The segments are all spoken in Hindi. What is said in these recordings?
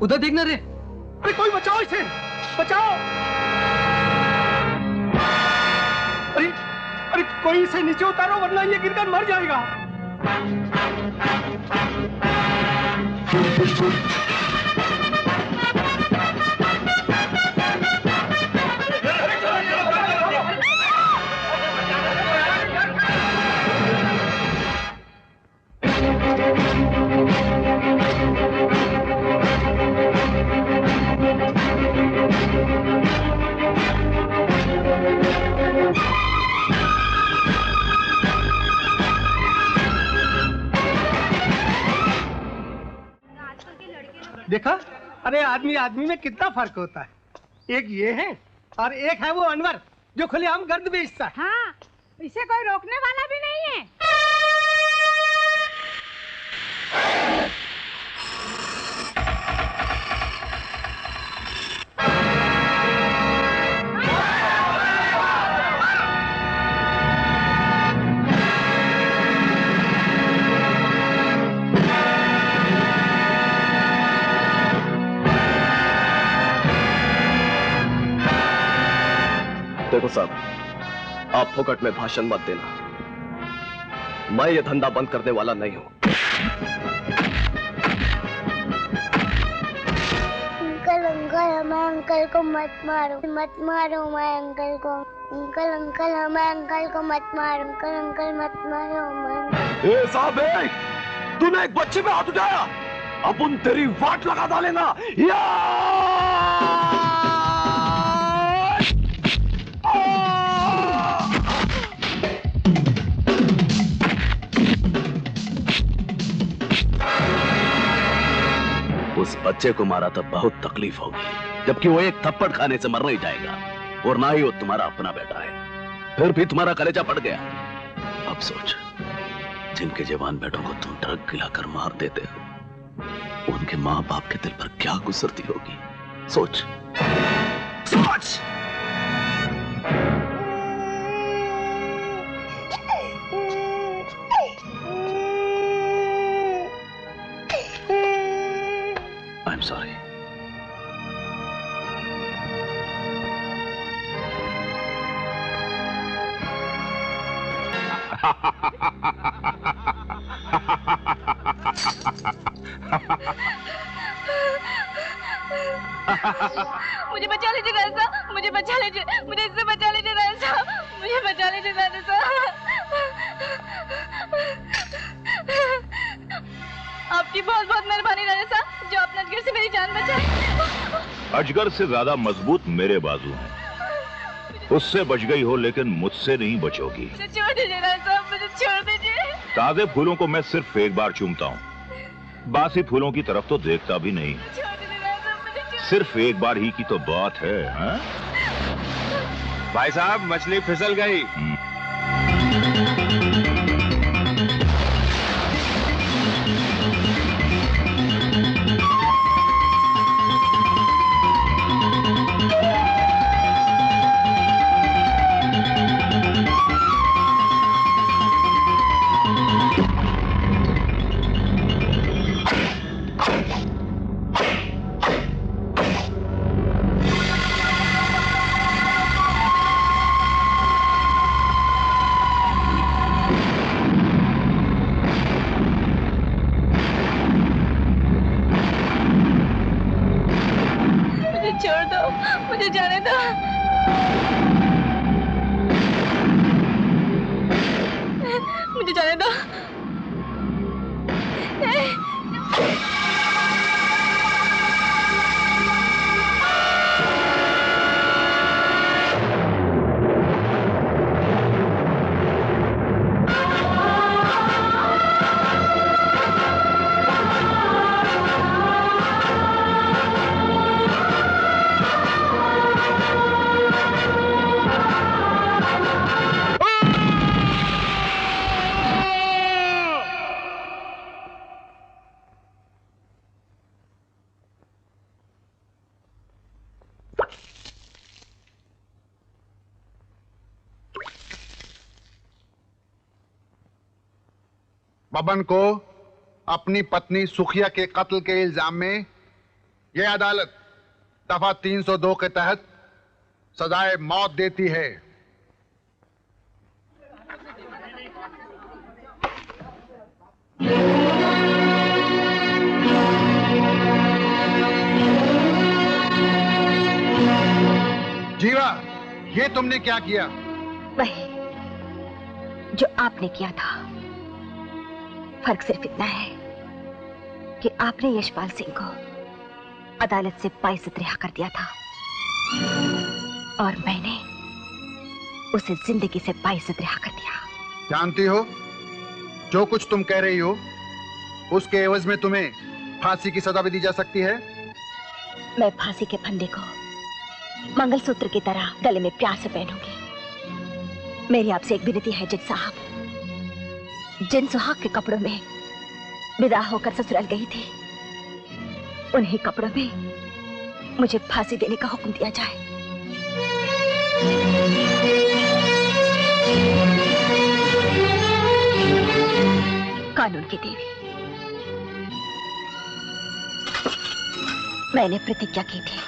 उधर देखना रे। अरे कोई बचाओ इसे, बचाओ। अरे अरे कोई इसे नीचे उतारो वरना ये गिरकर मर जाएगा। देखा, अरे आदमी आदमी में कितना फर्क होता है। एक ये है और एक है वो अनवर जो खुलेआम गर्द बेचता है। हाँ, इसे कोई रोकने वाला भी नहीं है। देखो साहब, आप फोकट में भाषण मत देना। मैं ये धंधा बंद करने वाला नहीं हूं। अंकल अंकल हमारे अंकल को मत मारो, मत मारो हमारे अंकल को। अंकल अंकल हमारे अंकल को मत मारो, अंकल अंकल मत मारो हमारे। ए साहब, तूने एक बच्चे पे हाथ उठाया, अपन तेरी वाट लगा डालेगा। या उस बच्चे को मारा तो बहुत तकलीफ होगी, जबकि वो एक थप्पड़ खाने से मर नहीं जाएगा, और ना ही वो तुम्हारा अपना बेटा है। फिर भी तुम्हारा कलेजा फट गया। अब सोच, जिनके जवान बेटों को तुम ट्रक गिलाकर मार देते हो, उनके मां बाप के दिल पर क्या गुजरती होगी। सोच सोच। I'm sorry. मुझे बचा लीजिए राजा साहब, मुझे बचा लीजिए, मुझे इससे बचा लीजिए राजा साहब, मुझे बचा लीजिए राजा साहब। आपकी बहुत बहुत मेहरबानी राजा साहब, जो अपने अजगर से मेरी जान बचाए। अजगर से ज्यादा मजबूत मेरे बाजू हैं। उससे बच गई हो लेकिन मुझसे नहीं बचोगी। मुझे छोड़ दीजिए राजा साहब, मुझे छोड़ दीजिए। ताजे फूलों को मैं सिर्फ एक बार चूमता हूँ, बासी फूलों की तरफ तो देखता भी नहीं। सिर्फ एक बार ही की तो बात है। हाँ? भाई साहब, मछली फिसल गई। मुझे जाने दो, मुझे जाने दो। बबन को अपनी पत्नी सुखिया के कत्ल के इल्जाम में ये अदालत दफा 302 के तहत सजाए मौत देती है। जीवा, ये तुमने क्या किया? वही जो आपने किया था। फर्क सिर्फ इतना है कि आपने यशपाल सिंह को अदालत से बाइज्जत रिहा कर दिया था और मैंने उसे जिंदगी से बाइज्जत रिहा कर दिया। जानती हो, जो कुछ तुम कह रही हो उसके एवज में तुम्हें फांसी की सजा भी दी जा सकती है। मैं फांसी के फंदे को मंगलसूत्र की तरह गले में प्यार से पहनूंगी। मेरी आपसे एक विनती है जज साहब, जिन सुहाग के कपड़ों में विदा होकर ससुराल गई थी, उन्हीं कपड़ों में मुझे फांसी देने का हुक्म दिया जाए। कानून की देवी, मैंने प्रतिज्ञा की थी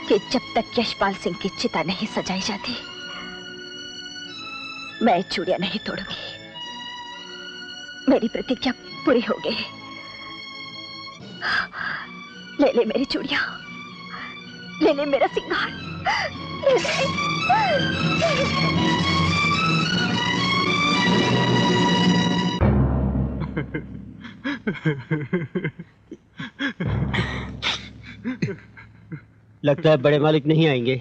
कि जब तक यशपाल सिंह की चिता नहीं सजाई जाती, मैं चूड़ियां नहीं तोड़ूंगी। मेरी प्रतिज्ञा पूरी हो गई। ले ले मेरी चूड़ियां, ले ले मेरा सिंगार, ले ले। लगता है बड़े मालिक नहीं आएंगे।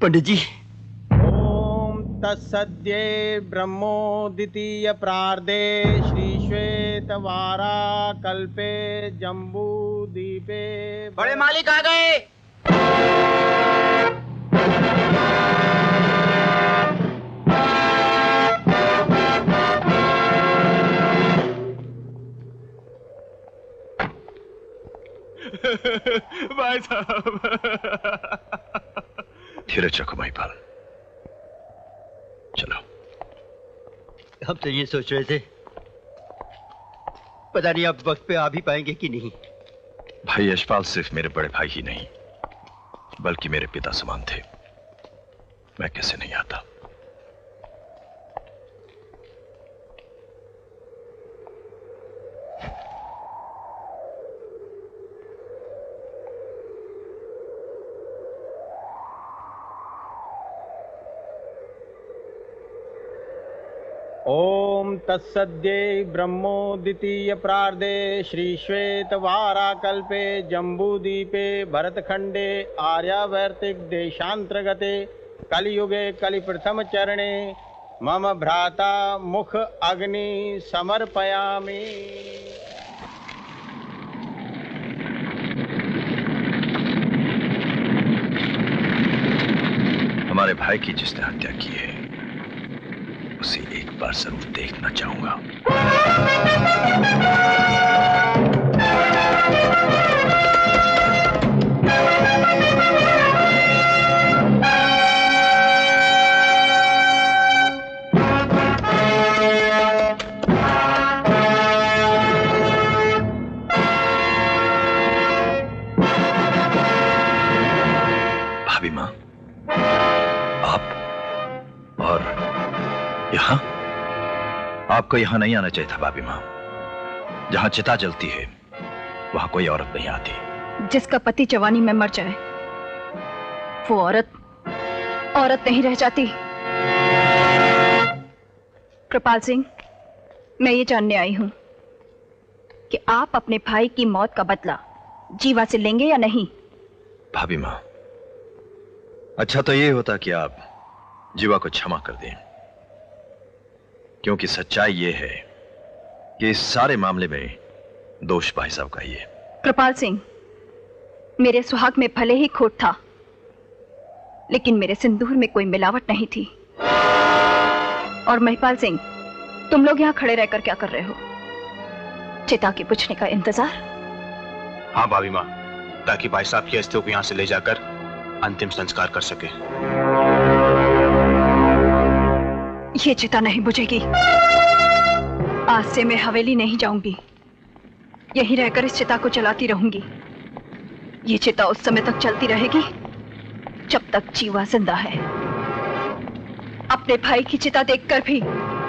पंडित जी। ओम तत्सद्ये ब्रह्मोदितीय प्रार्धे श्री श्वेत वारा कल्पे जम्बू दीपे। बड़े मालिक आ गए। भाई साहब। धीरज रखो महिपाल, चलो। हम तो ये सोच रहे थे, पता नहीं आप वक्त पे आ भी पाएंगे कि नहीं। भाई यशपाल सिर्फ मेरे बड़े भाई ही नहीं, बल्कि मेरे पिता समान थे। मैं कैसे नहीं आता। ओम तत्सद्ये ब्रह्मोदितीय प्रार्धे श्री श्वेत वाराकल्पे जम्बूदीपे भरतखंडे आर्यावर्तिक देशांतर्गते कलियुगे कलिप्रथम चरणे मम भ्राता मुख अग्नि समर्पयामि। हमारे भाई की जिसने हत्या की है, उसे एक बार जरूर देखना चाहूंगा। भाभी माँ, आप और यहाँ? आपको यहाँ नहीं आना चाहिए था भाभी माँ। जहाँ चिता जलती है वहाँ कोई औरत नहीं आती। जिसका पति जवानी में मर जाए वो औरत नहीं रह जाती। कृपाल सिंह, मैं ये जानने आई हूं कि आप अपने भाई की मौत का बदला जीवा से लेंगे या नहीं। भाभी माँ, अच्छा तो ये होता कि आप जीवा को क्षमा कर दें, क्योंकि सच्चाई ये है कि इस सारे मामले में दोष भाई साहब का ही है। कृपाल सिंह, मेरे सुहाग में भले ही खोट था, लेकिन मेरे सिंदूर में कोई मिलावट नहीं थी। और महिपाल सिंह, तुम लोग यहाँ खड़े रहकर क्या कर रहे हो? चिता के पूछने का इंतजार? हाँ भाभी माँ, ताकि भाई साहब की अस्थियों को यहाँ से ले जाकर अंतिम संस्कार कर सके। ये चिता नहीं बुझेगी। आज से मैं हवेली नहीं जाऊंगी, यहीं रहकर इस चिता को चलाती रहूंगी। ये चिता उस समय तक चलती रहेगी जब तक जीवा जिंदा है। अपने भाई की चिता देखकर भी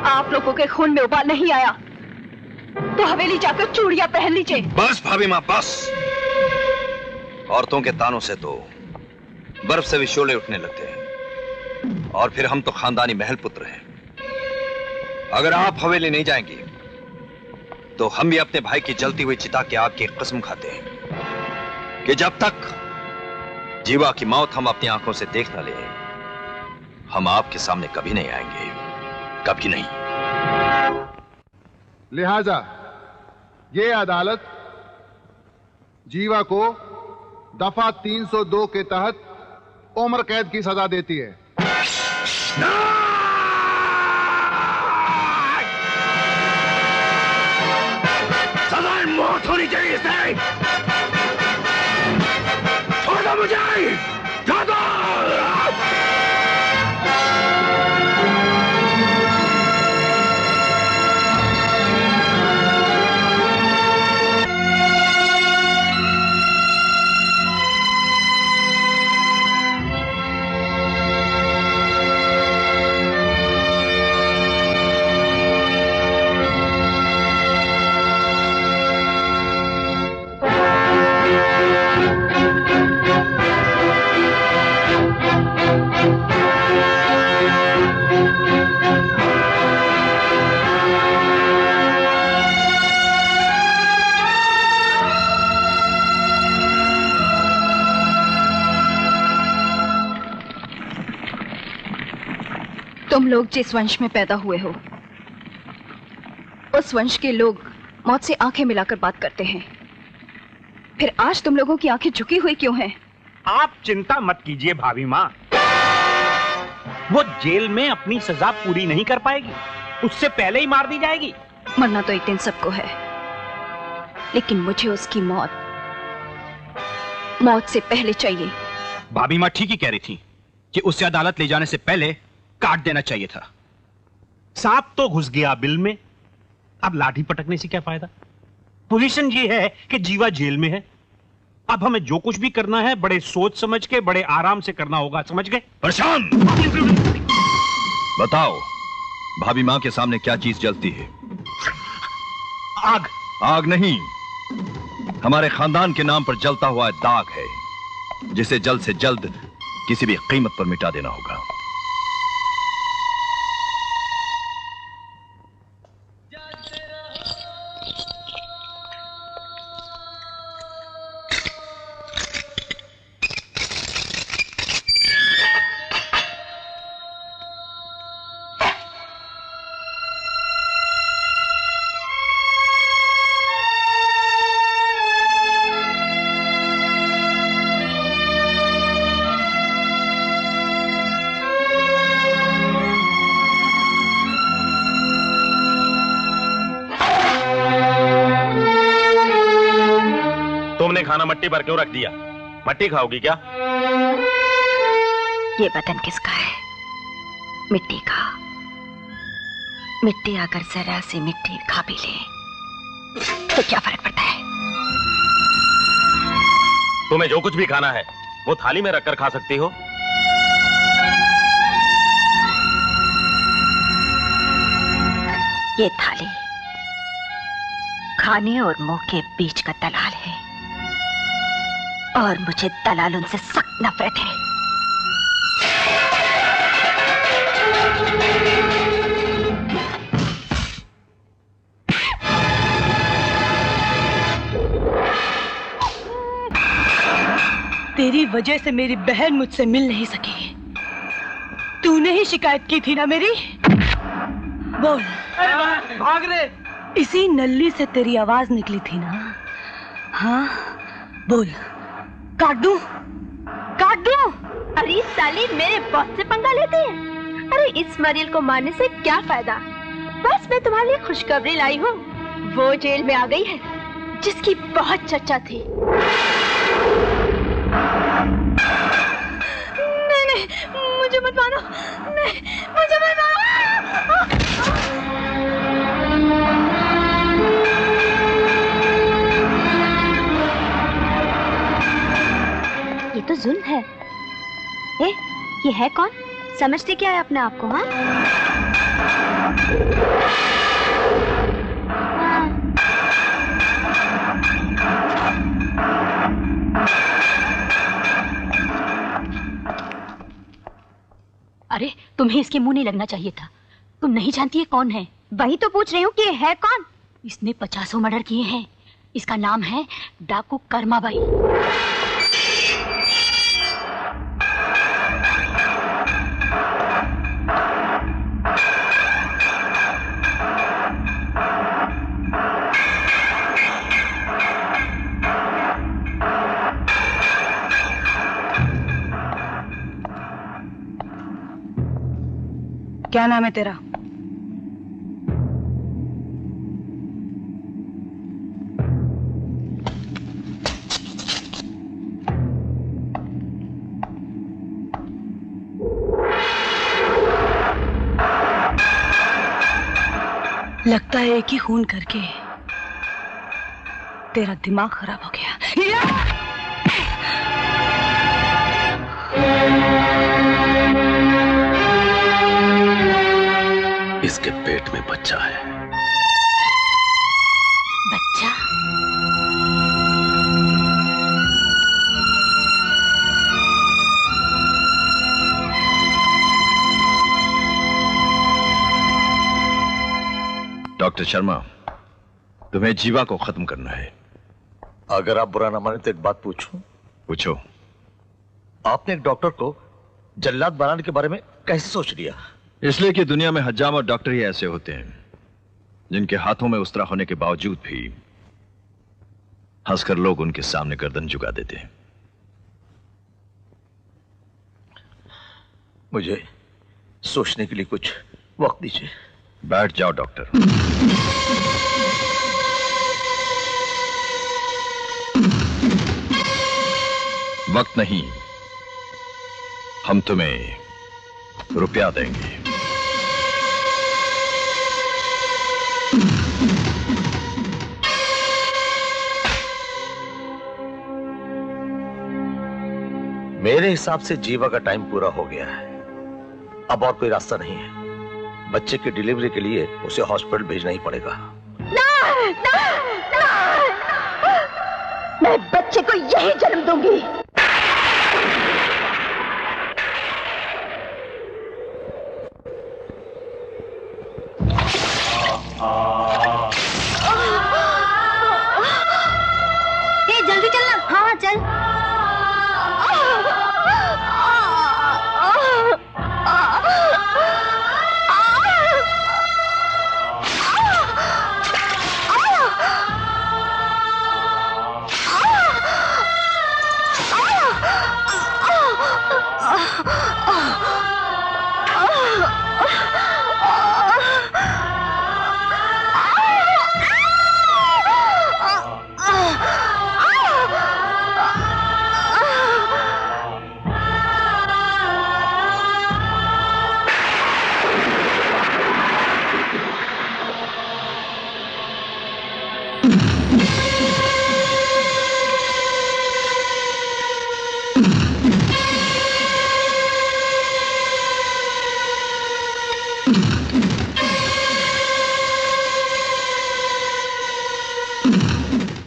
आप लोगों के खून में उबाल नहीं आया तो हवेली जाकर चूड़ियां पहन लीजिए। बस भाभी माँ बस। औरतों के तानों से तो बर्फ से भी शोले उठने लगते हैं, और फिर हम तो खानदानी महल पुत्र हैं। अगर आप हवेली नहीं जाएंगी तो हम भी अपने भाई की जलती हुई चिता की आग की कसम खाते हैं कि जब तक जीवा की मौत हम अपनी आंखों से देख न ले, हम आपके सामने कभी नहीं आएंगे, कभी नहीं। लिहाजा ये अदालत जीवा को दफा 302 के तहत उम्र कैद की सजा देती है। सजाए मौत होनी चाहिए इसे। छोड़ दो मुझे, छोड़ दो। तुम लोग जिस वंश में पैदा हुए हो उस वंश के लोग मौत से आंखें मिलाकर बात करते हैं। फिर आज तुम लोगों की आंखें झुकी हुई क्यों हैं? आप चिंता मत कीजिए भाभी माँ, वो जेल में अपनी सजा पूरी नहीं कर पाएगी, उससे पहले ही मार दी जाएगी। मरना तो एक दिन सबको है, लेकिन मुझे उसकी मौत से पहले चाहिए। भाभी माँ ठीक ही कह रही थी कि उसे अदालत ले जाने से पहले काट देना चाहिए था। सांप तो घुस गया बिल में, अब लाठी पटकने से क्या फायदा। पोजीशन ये है कि जीवा जेल में है, अब हमें जो कुछ भी करना है बड़े सोच समझ के, बड़े आराम से करना होगा, समझ गए? प्रशांत, बताओ भाभी मां के सामने क्या चीज जलती है? आग। आग नहीं, हमारे खानदान के नाम पर जलता हुआ दाग है, जिसे जल्द से जल्द किसी भी कीमत पर मिटा देना होगा। खाना मट्टी पर क्यों रख दिया? मट्टी खाओगी क्या? ये बदन किसका है? मिट्टी का। मिट्टी अगर जरा सी मिट्टी खा भी ले तो क्या फर्क पड़ता है? तुम्हें जो कुछ भी खाना है वो थाली में रखकर खा सकती हो। ये थाली खाने और मुंह के बीच का दलाल है, और मुझे दलाल उनसे सख्त नफरत है। तेरी वजह से मेरी बहन मुझसे मिल नहीं सकी। तूने ही शिकायत की थी ना मेरी? बोल। भाग रे। इसी नल्ली से तेरी आवाज निकली थी ना? हाँ बोल। काट दूं? काट दूं? अरे साली, मेरे बॉस से पंगा लेते हैं। अरे इस मरील को मारने से क्या फायदा? बस मैं तुम्हारे लिए खुशखबरी लाई हूँ, वो जेल में आ गई है जिसकी बहुत चर्चा थी। नहीं नहीं, मुझे मत मारो, नहीं मुझे मत मारो। तो जुल्म है। ये है कौन? समझते क्या है अपने आप को? हाँ, अरे तुम्हें इसके मुंह नहीं लगना चाहिए था। तुम नहीं जानती है कौन है? वही तो पूछ रही हूँ कि है कौन? इसने 50 मर्डर किए हैं। इसका नाम है डाकू कर्माबाई। क्या नाम है तेरा? लगता है एक ही खून करके तेरा दिमाग खराब हो गया। इसके पेट में बच्चा है। बच्चा? डॉक्टर शर्मा, तुम्हें जीवा को खत्म करना है। अगर आप बुरा ना माने तो एक बात पूछूं? पूछो। आपने एक डॉक्टर को जल्लाद बनाने के बारे में कैसे सोच लिया? इसलिए कि दुनिया में हजाम और डॉक्टर ही ऐसे होते हैं जिनके हाथों में उस्तरा होने के बावजूद भी हंसकर लोग उनके सामने गर्दन झुका देते हैं। मुझे सोचने के लिए कुछ वक्त दीजिए। बैठ जाओ डॉक्टर। वक्त नहीं, हम तुम्हें रुपया देंगे। मेरे हिसाब से जीवा का टाइम पूरा हो गया है। अब और कोई रास्ता नहीं है। बच्चे की डिलीवरी के लिए उसे हॉस्पिटल भेजना ही पड़ेगा। मैं बच्चे को यही जन्म दूंगी। जल्दी चलना। हाँ चल।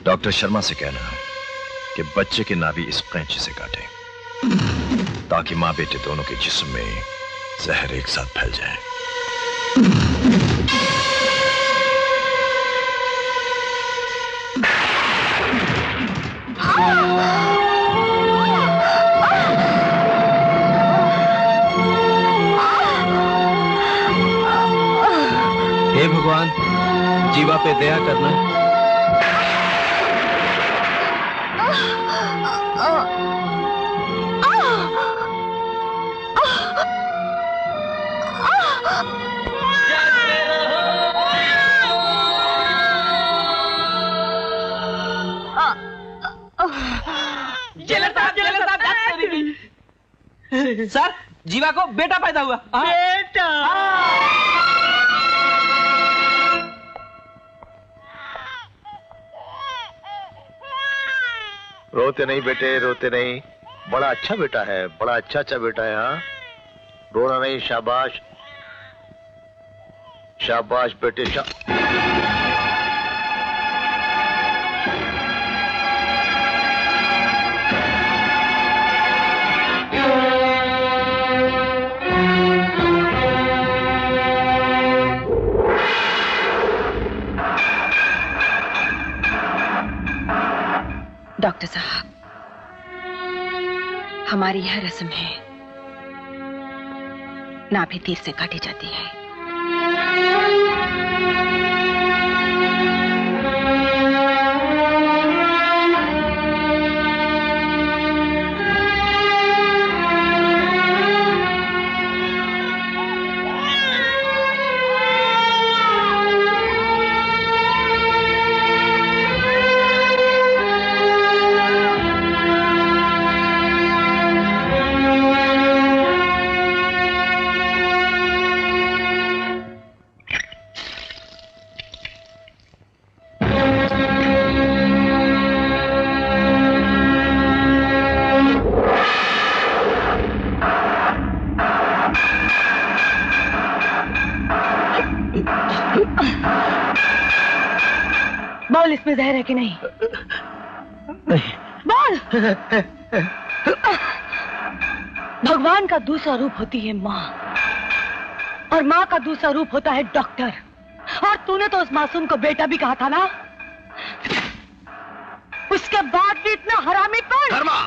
डॉक्टर शर्मा से कहना कि बच्चे की नाभि इस कैंची से काटे ताकि मां बेटे दोनों के जिस्म में जहर एक साथ फैल जाए। हे भगवान, जीवा पे दया करना। सर, जीवा को बेटा पैदा हुआ। बेटा? रोते नहीं बेटे, रोते नहीं। बड़ा अच्छा बेटा है, बड़ा अच्छा बेटा है। हाँ, रोना नहीं। शाबाश शाबाश बेटे डॉक्टर साहब, हमारी यह रस्म है, नाभि तीर से काटी जाती है। बोल, इसमें जहर है कि नहीं? बोल। भगवान का दूसरा रूप होती है माँ, और माँ का दूसरा रूप होता है डॉक्टर। और तूने तो उस मासूम को बेटा भी कहा था ना, उसके बाद भी इतना हरामी कौन? धर्मा!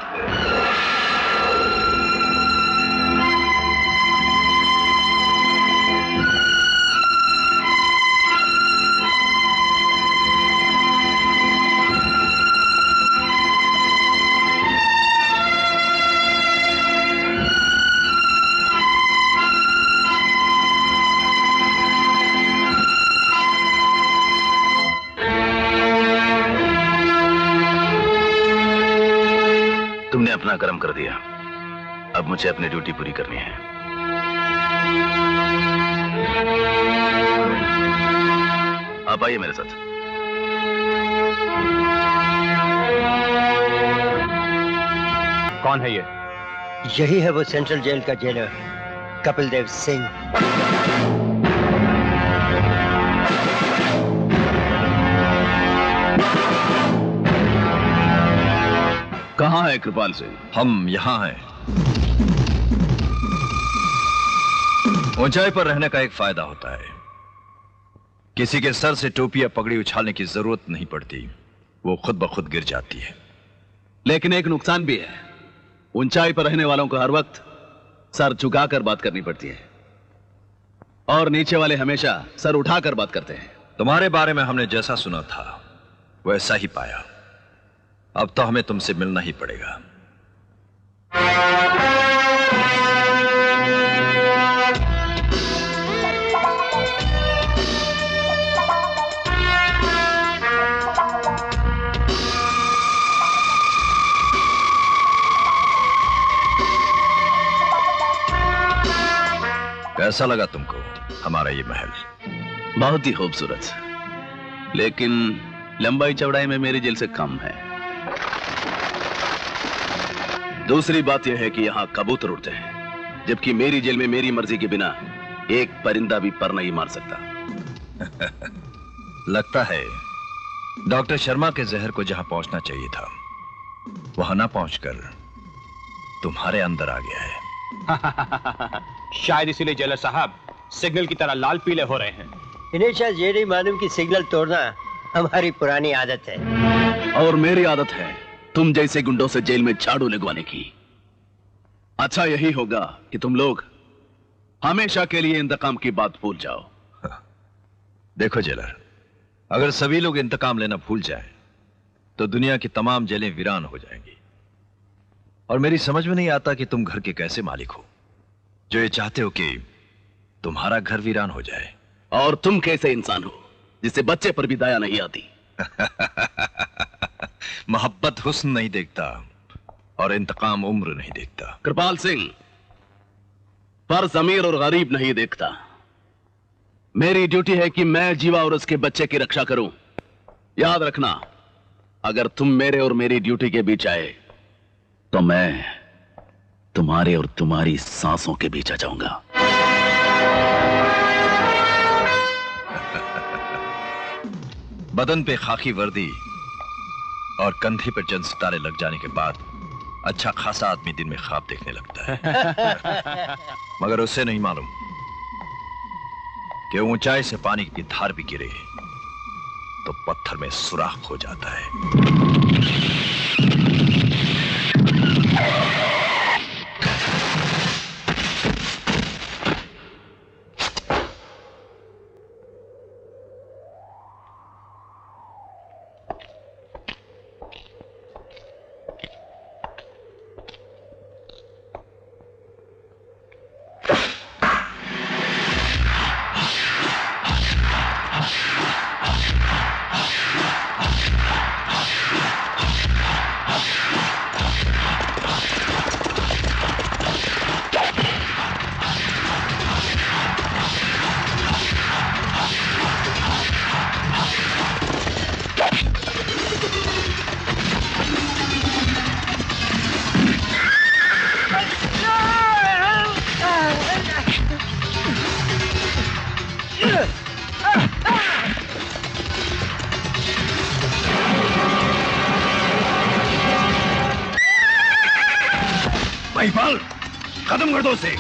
तुमने अपना कर्म कर दिया, अब मुझे अपनी ड्यूटी पूरी करनी है। आप आइए मेरे साथ। कौन है ये? यही है वो सेंट्रल जेल का जेलर, कपिल देव सिंह। कहाँ है कृपाल सिंह? हम यहाँ हैं। ऊंचाई पर रहने का एक फायदा होता है, किसी के सर से टोपी या पगड़ी उछालने की जरूरत नहीं पड़ती, वो खुद ब खुद गिर जाती है। लेकिन एक नुकसान भी है, ऊंचाई पर रहने वालों को हर वक्त सर झुकाकर बात करनी पड़ती है, और नीचे वाले हमेशा सर उठाकर बात करते हैं। तुम्हारे बारे में हमने जैसा सुना था वैसा ही पाया, अब तो हमें तुमसे मिलना ही पड़ेगा। कैसा लगा तुमको हमारा ये महल? बहुत ही खूबसूरत, लेकिन लंबाई चौड़ाई में मेरी जेल से कम है। दूसरी बात यह है कि यहां कबूतर उड़ते हैं, जबकि मेरी जेल में मेरी मर्जी के बिना एक परिंदा भी पर नहीं मार सकता। लगता है डॉक्टर शर्मा के जहर को जहां पहुंचना चाहिए था वहां ना पहुंचकर तुम्हारे अंदर आ गया है। शायद इसीलिए जेलर साहब सिग्नल की तरह लाल पीले हो रहे हैं। इन्हें शायद ये नहीं मालूम कि सिग्नल तोड़ना हमारी पुरानी आदत है। और मेरी आदत है तुम जैसे गुंडों से जेल में झाड़ू लगवाने की। अच्छा यही होगा कि तुम लोग हमेशा के लिए इंतकाम की बात भूल जाओ। देखो जेलर, अगर सभी लोग इंतकाम लेना भूल जाएं, तो दुनिया की तमाम जेलें वीरान हो जाएंगी। और मेरी समझ में नहीं आता कि तुम घर के कैसे मालिक हो जो ये चाहते हो कि तुम्हारा घर वीरान हो जाए। और तुम कैसे इंसान हो जिससे बच्चे पर भी दया नहीं आती। मोहब्बत हुस्न नहीं देखता और इंतकाम उम्र नहीं देखता। कृपाल सिंह, फर्ज अमीर और गरीब नहीं देखता। मेरी ड्यूटी है कि मैं जीवा और उसके बच्चे की रक्षा करूं। याद रखना, अगर तुम मेरे और मेरी ड्यूटी के बीच आए तो मैं तुम्हारे और तुम्हारी सांसों के बीच आ जाऊंगा। बदन पे खाकी वर्दी और कंधे पर जंग सितारे लग जाने के बाद अच्छा खासा आदमी दिन में ख्वाब देखने लगता है। मगर उसे नहीं मालूम कि ऊंचाई से पानी की धार भी गिरे तो पत्थर में सुराख हो जाता है। महिपाल, खत्म कर दो उसे।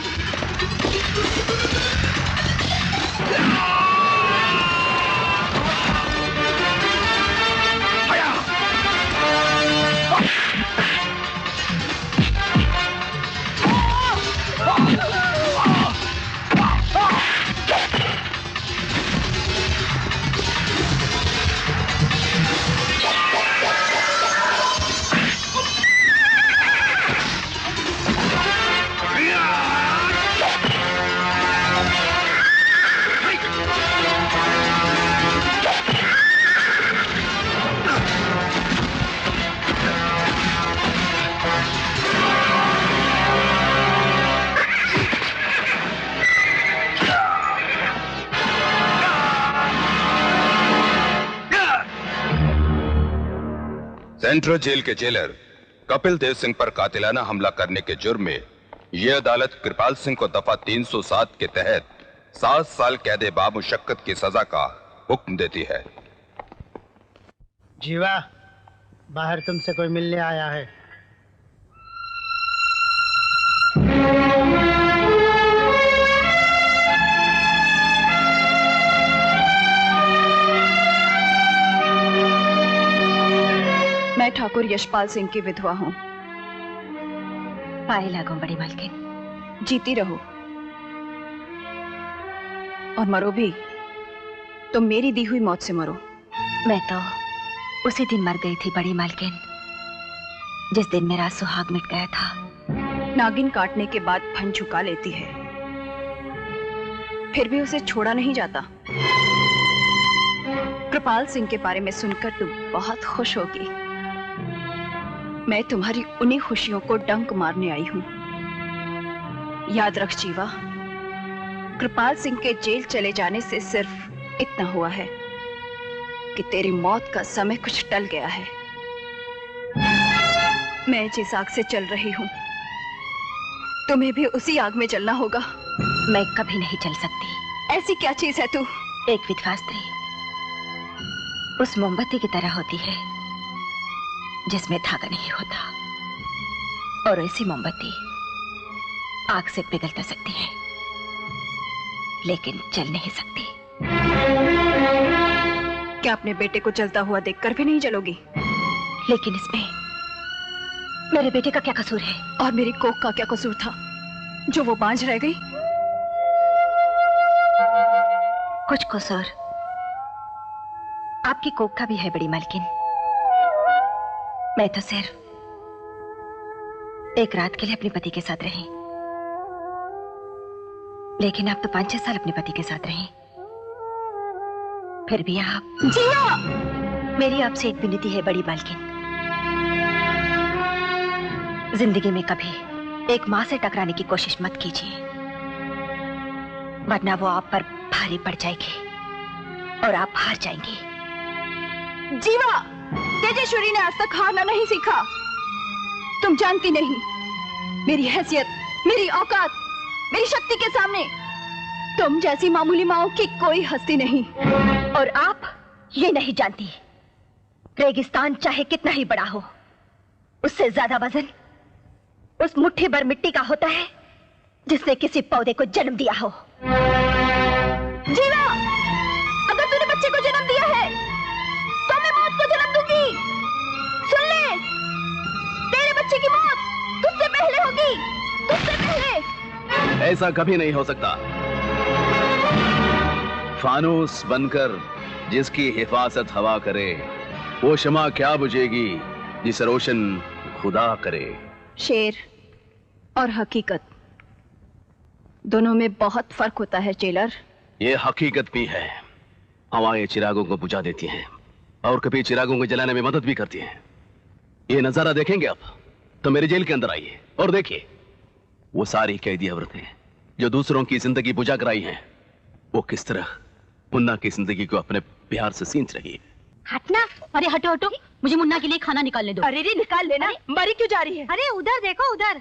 सेंट्रल जेल के जेलर कपिल देव सिंह पर कातिलाना हमला करने के जुर्म में यह अदालत कृपाल सिंह को दफा 307 के तहत 7 साल कैद बामुशक्कत की सजा का हुक्म देती है। जीवा, बाहर तुमसे कोई मिलने आया है। मैं ठाकुर यशपाल सिंह की विधवा हूँ। पाए लागो बड़ी मालकिन। जीती रहो और मरो भी तो मेरी दी हुई मौत से मरो। मैं तो उसी दिन मर गई थी बड़ी मालकिन, जिस दिन मेरा सुहाग मिट गया था। नागिन काटने के बाद फन झुका लेती है, फिर भी उसे छोड़ा नहीं जाता। कृपाल सिंह के बारे में सुनकर तू बहुत खुश होगी। मैं तुम्हारी उन्हीं खुशियों को डंक मारने आई हूं। याद रख जीवा, कृपाल सिंह के जेल चले जाने से सिर्फ इतना हुआ है कि तेरी मौत का समय कुछ टल गया है। मैं जिस आग से चल रही हूं, तुम्हें भी उसी आग में जलना होगा। मैं कभी नहीं चल सकती। ऐसी क्या चीज है तू? एक विधवा स्त्री उस मोमबत्ती की तरह होती है जिसमें धागा नहीं होता, और ऐसी मोमबत्ती आग से पिघल तो सकती है लेकिन जल नहीं सकती। क्या अपने बेटे को जलता हुआ देखकर भी नहीं जलोगी? लेकिन इसमें मेरे बेटे का क्या कसूर है? और मेरी कोख का क्या कसूर था जो वो बांझ रह गई? कुछ कसूर आपकी कोख का भी है बड़ी मालकिन। मैं तो सिर्फ एक रात के लिए अपने पति के साथ रही, लेकिन आप तो 5-6 साल अपने पति के साथ रही। फिर भी आप जिया! मेरी आपसे एक विनती है बड़ी मालकिन, जिंदगी में कभी एक मां से टकराने की कोशिश मत कीजिए, वरना वो आप पर भारी पड़ जाएगी और आप हार जाएंगे। जीवा, तेजस्वी ने आज तक हारना नहीं सीखा। तुम जानती नहीं, मेरी हैसियत, मेरी औकात, मेरी शक्ति के सामने तुम जैसी मामूली माओ की कोई हस्ती नहीं। और आप ये नहीं जानती, रेगिस्तान चाहे कितना ही बड़ा हो, उससे ज्यादा वजन उस मुट्ठी भर मिट्टी का होता है जिसने किसी पौधे को जन्म दिया हो। जीवा, अगर तूने बच्चे को जन्म दिया है तो मैं मौत को जन्म दूंगी। सुन ले, तेरे बच्चे की मौत तुझसे पहले होगी, तुझसे पहले। ऐसा कभी नहीं हो सकता। फानूस बनकर जिसकी हिफाजत हवा करे, वो शमा क्या बुझेगी जिसे रोशन खुदा करे। शेर और हकीकत दोनों में बहुत फर्क होता है जेलर। ये हकीकत भी है, हवाएं चिरागों को बुझा देती हैं और कभी चिरागों को जलाने में मदद भी करती हैं। ये नजारा देखेंगे आप तो मेरे जेल के अंदर आइए और देखिए वो सारी कैदी औरतें जो दूसरों की जिंदगी बुझा कराई हैं, वो किस तरह मुन्ना की जिंदगी को अपने प्यार से सींच रही है। हटना। अरे हटो हटो, मुझे मुन्ना के लिए खाना निकालने दो। अरे रे निकाल लेना, मरी क्यों जा रही है? अरे उधर देखो, उधर।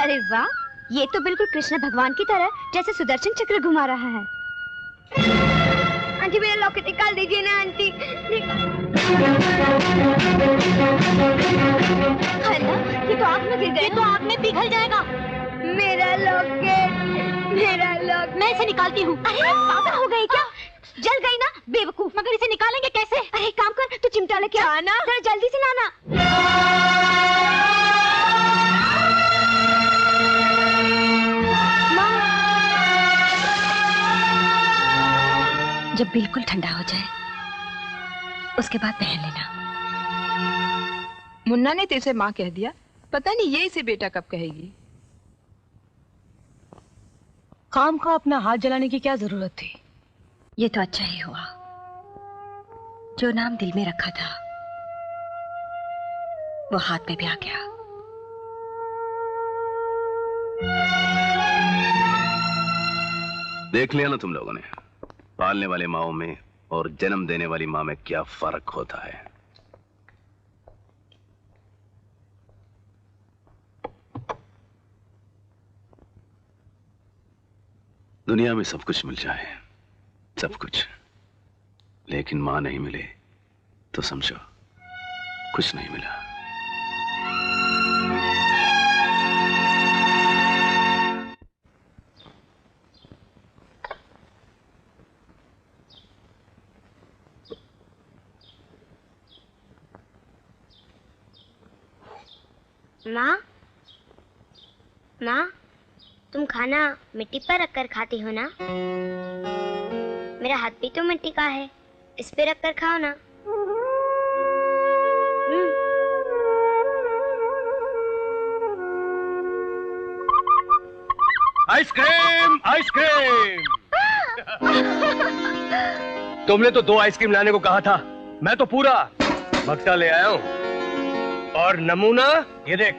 अरे वाह, ये तो बिल्कुल कृष्ण भगवान की तरह जैसे सुदर्शन चक्र घुमा रहा है। आंटी मेरा लॉकेट निकाल दीजिए ना आंटी। ये तो आग में गिर गया, ये तो आग में पिघल जाएगा। मेरा लॉकेट, मेरा लॉकेट। मैं इसे निकालती हूँ। अरे पागल हो गई क्या? जल गई ना बेवकूफ। मगर इसे निकालेंगे कैसे? अरे काम कर, तू चिमटा लेके आना, जरा जल्दी से लाना। जब बिल्कुल ठंडा हो जाए उसके बाद पहन लेना। मुन्ना ने तेरे माँ कह दिया, पता नहीं ये इसे बेटा कब कहेगी। काम का अपना हाथ जलाने की क्या जरूरत थी? ये तो अच्छा ही हुआ, जो नाम दिल में रखा था वो हाथ में भी आ गया। देख लिया ना तुम लोगों ने, पालने वाले माओ में और जन्म देने वाली मां में क्या फर्क होता है। दुनिया में सब कुछ मिल जाए, सब कुछ, लेकिन मां नहीं मिले तो समझो कुछ नहीं मिला। माँ, माँ, तुम खाना मिट्टी पर रखकर खाती हो ना? मेरा हाथ भी तो मिट्टी का है, इस पे रखकर खाओ ना। Ice cream, ice cream. तुमने तो 2 आइसक्रीम लाने को कहा था, मैं तो पूरा बक्सा ले आया हूँ। और नमूना ये देख।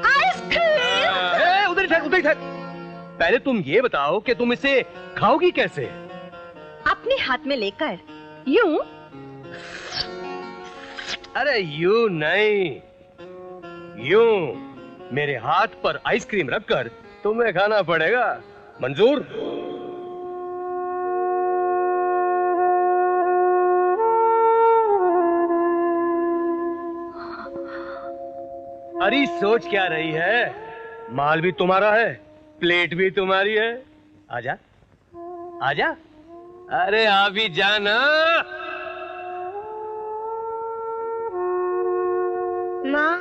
आइसक्रीम। उधर ही उधर। पहले तुम ये बताओ कि तुम इसे खाओगी कैसे? अपने हाथ में लेकर यूं? अरे यूं नहीं, यूं मेरे हाथ पर आइसक्रीम रखकर तुम्हें खाना पड़ेगा। मंजूर? अरे सोच क्या रही है? माल भी तुम्हारा है, प्लेट भी तुम्हारी है। आजा, आजा। अरे आ भी जाना। माँ,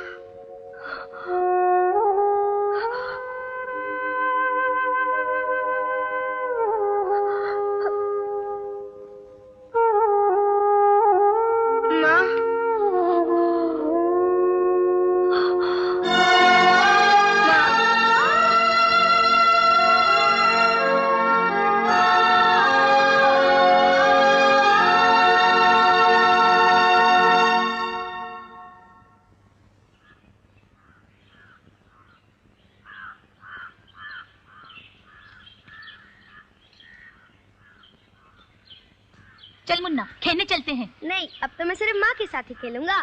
चल मुन्ना, खेलने चलते हैं। नहीं, अब तो मैं सिर्फ माँ के साथ ही खेलूंगा।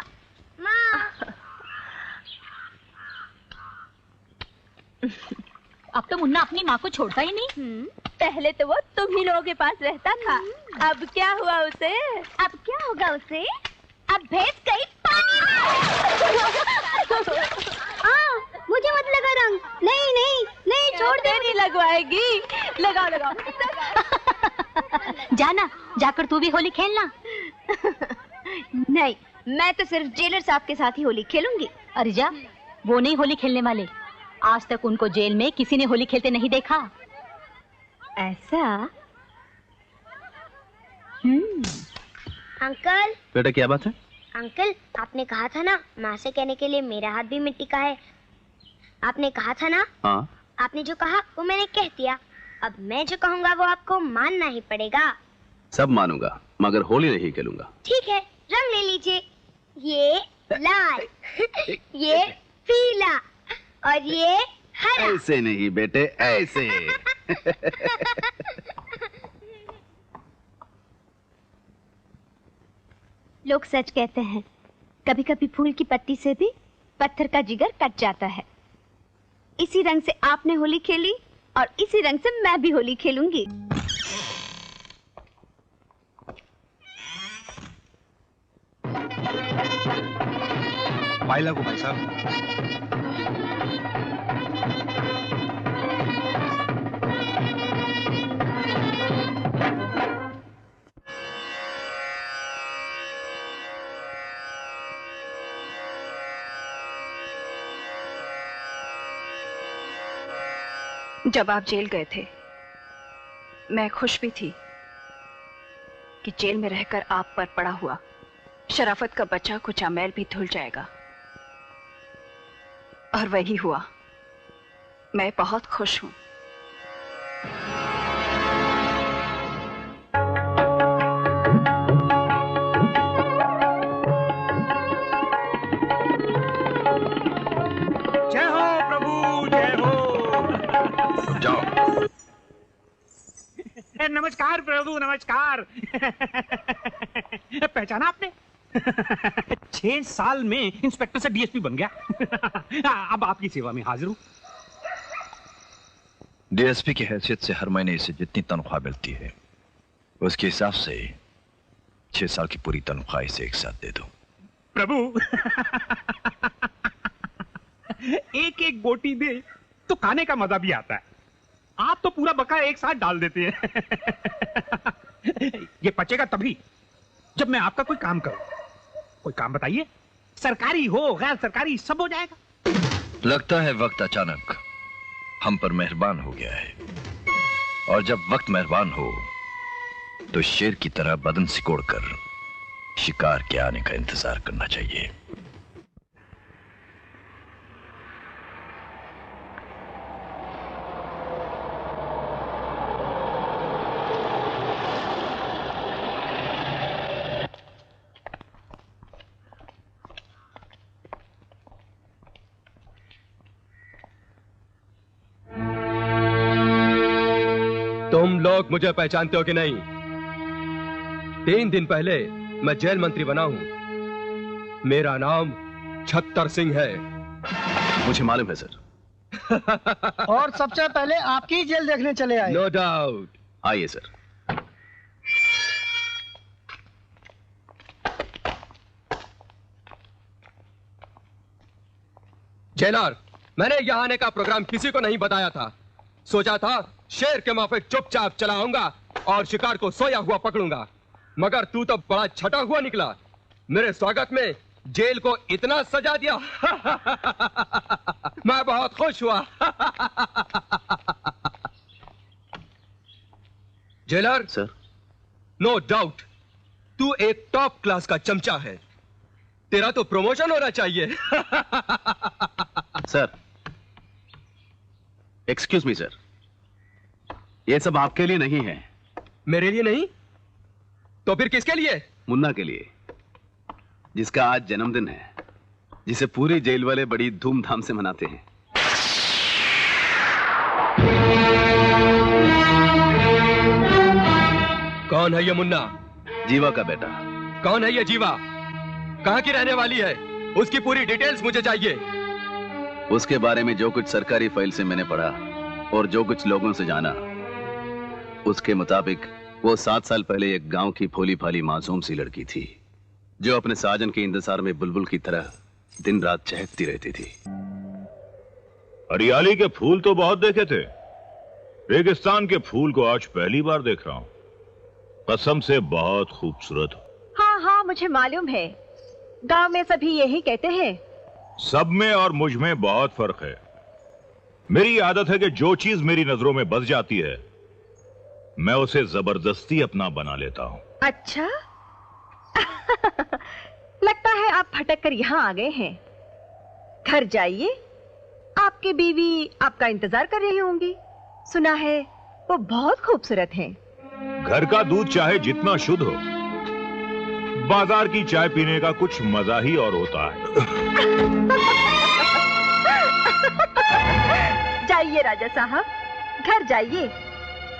अब तो मुन्ना अपनी माँ को छोड़ता ही नहीं। पहले तो वो तुम ही लोगों के पास रहता था। अब क्या हुआ उसे? अब क्या होगा उसे? अब भैंस गई पानी में। मुझे मत लगा रंग। नहीं नहीं नहीं, छोड़ दे। नहीं लगवाएगी। लगाओ लगाओ। जाना, जाकर तू भी होली खेलना। नहीं, मैं तो सिर्फ जेलर साहब के साथ ही होली खेलूंगी। अरे जा, वो नहीं होली खेलने वाले। आज तक उनको जेल में किसी ने होली खेलते नहीं देखा। ऐसा? अंकल। बेटा क्या बात है? अंकल, आपने कहा था ना माँ से कहने के लिए मेरा हाथ भी मिट्टी का है। आपने कहा था ना? हाँ। आपने जो कहा वो मैंने कह दिया। अब मैं जो कहूँगा वो आपको मानना ही पड़ेगा। सब मानूंगा, मगर होली नहीं खेलूंगा। ठीक है, रंग ले लीजिए। ये लाल, ये पीला और ये हरा। ऐसे नहीं बेटे, ऐसे। लोग सच कहते हैं, कभी कभी फूल की पत्ती से भी पत्थर का जिगर कट जाता है। इसी रंग से आपने होली खेली और इसी रंग से मैं भी होली खेलूंगी। फाइल को भाई साहब। जब आप जेल गए थे, मैं खुश भी थी कि जेल में रहकर आप पर पड़ा हुआ शराफत का बचा कुचा मैल भी धुल जाएगा। और वही हुआ। मैं बहुत खुश हूं। जय हो प्रभु, जय हो। जाओ। नमस्कार प्रभु, नमस्कार। पहचाना आपने? 6 साल में इंस्पेक्टर से डीएसपी बन गया। अब आपकी सेवा में हाजिर हूं। डीएसपी की हैसियत से हर महीने इसे जितनी तनख्वाह मिलती है उसके हिसाब से 6 साल की पूरी तनख्वाह इसे एक साथ दे दो। प्रभु, एक एक बोटी दे तो खाने का मजा भी आता है। आप तो पूरा बका एक साथ डाल देते हैं। ये पचेगा तभी जब मैं आपका कोई काम करूं। कोई काम बताइए, सरकारी हो गैर सरकारी सब हो जाएगा। लगता है वक्त अचानक हम पर मेहरबान हो गया है, और जब वक्त मेहरबान हो तो शेर की तरह बदन सिकोड़कर शिकार के आने का इंतजार करना चाहिए। तुम लोग मुझे पहचानते हो कि नहीं? 3 दिन पहले मैं जेल मंत्री बना हूं। मेरा नाम छत्तर सिंह है। मुझे मालूम है सर। और सबसे पहले आपकी जेल देखने चले आए। No doubt. आइए सर। जेलर, मैंने यहाँ आने का प्रोग्राम किसी को नहीं बताया था। सोचा था शेर के माफिक चुपचाप चला आऊंगा और शिकार को सोया हुआ पकड़ूंगा, मगर तू तो बड़ा छटा हुआ निकला। मेरे स्वागत में जेल को इतना सजा दिया। मैं बहुत खुश हुआ। जेलर सर, नो डाउट तू एक टॉप क्लास का चमचा है। तेरा तो प्रमोशन होना चाहिए। सर, एक्सक्यूज मी सर, ये सब आपके लिए नहीं है। मेरे लिए नहीं? तो फिर किसके लिए? मुन्ना के लिए, जिसका आज जन्मदिन है, जिसे पूरी जेल वाले बड़ी धूमधाम से मनाते हैं। कौन है ये मुन्ना? जीवा का बेटा। कौन है ये जीवा? कहां की रहने वाली है? उसकी पूरी डिटेल्स मुझे चाहिए। उसके बारे में जो कुछ सरकारी फाइल से मैंने पढ़ा और जो कुछ लोगों से जाना, उसके मुताबिक वो 7 साल पहले एक गांव की भोली भाली मासूम सी लड़की थी जो अपने साजन के इंतजार में बुलबुल की तरह दिन रात चहकती रहती थी। हरियाली के फूल तो बहुत देखे थे, रेगिस्तान के फूल को आज पहली बार देख रहा हूं। कसम से बहुत खूबसूरत हो। हाँ हाँ, मुझे मालूम है, गांव में सभी यही कहते हैं। सब में और मुझ में बहुत फर्क है। मेरी आदत है कि जो चीज मेरी नजरों में बस जाती है मैं उसे जबरदस्ती अपना बना लेता हूं। अच्छा लगता है आप भटक कर यहाँ आ गए हैं। घर जाइए, आपकी बीवी आपका इंतजार कर रही होंगी। सुना है वो बहुत खूबसूरत हैं। घर का दूध चाहे जितना शुद्ध हो, बाजार की चाय पीने का कुछ मजा ही और होता है। जाइए राजा साहब, घर जाइए,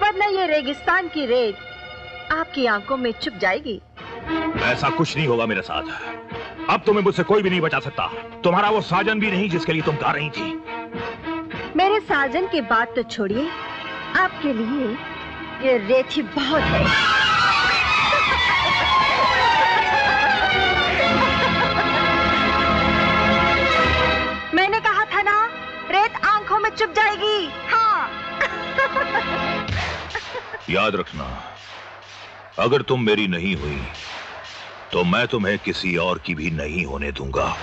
वरना ये रेगिस्तान की रेत आपकी आंखों में चुप जाएगी। ऐसा कुछ नहीं होगा मेरे साथ। अब तुम्हें मुझसे कोई भी नहीं बचा सकता। तुम्हारा वो साजन भी नहीं जिसके लिए तुम गा रही थी। मेरे साजन की बात तो छोड़िए, आपके लिए ये रेत ही बहुत है। मैंने कहा था ना, रेत आंखों में चुप जाएगी। हाँ। याद रखना, अगर तुम मेरी नहीं हुई तो मैं तुम्हें किसी और की भी नहीं होने दूंगा।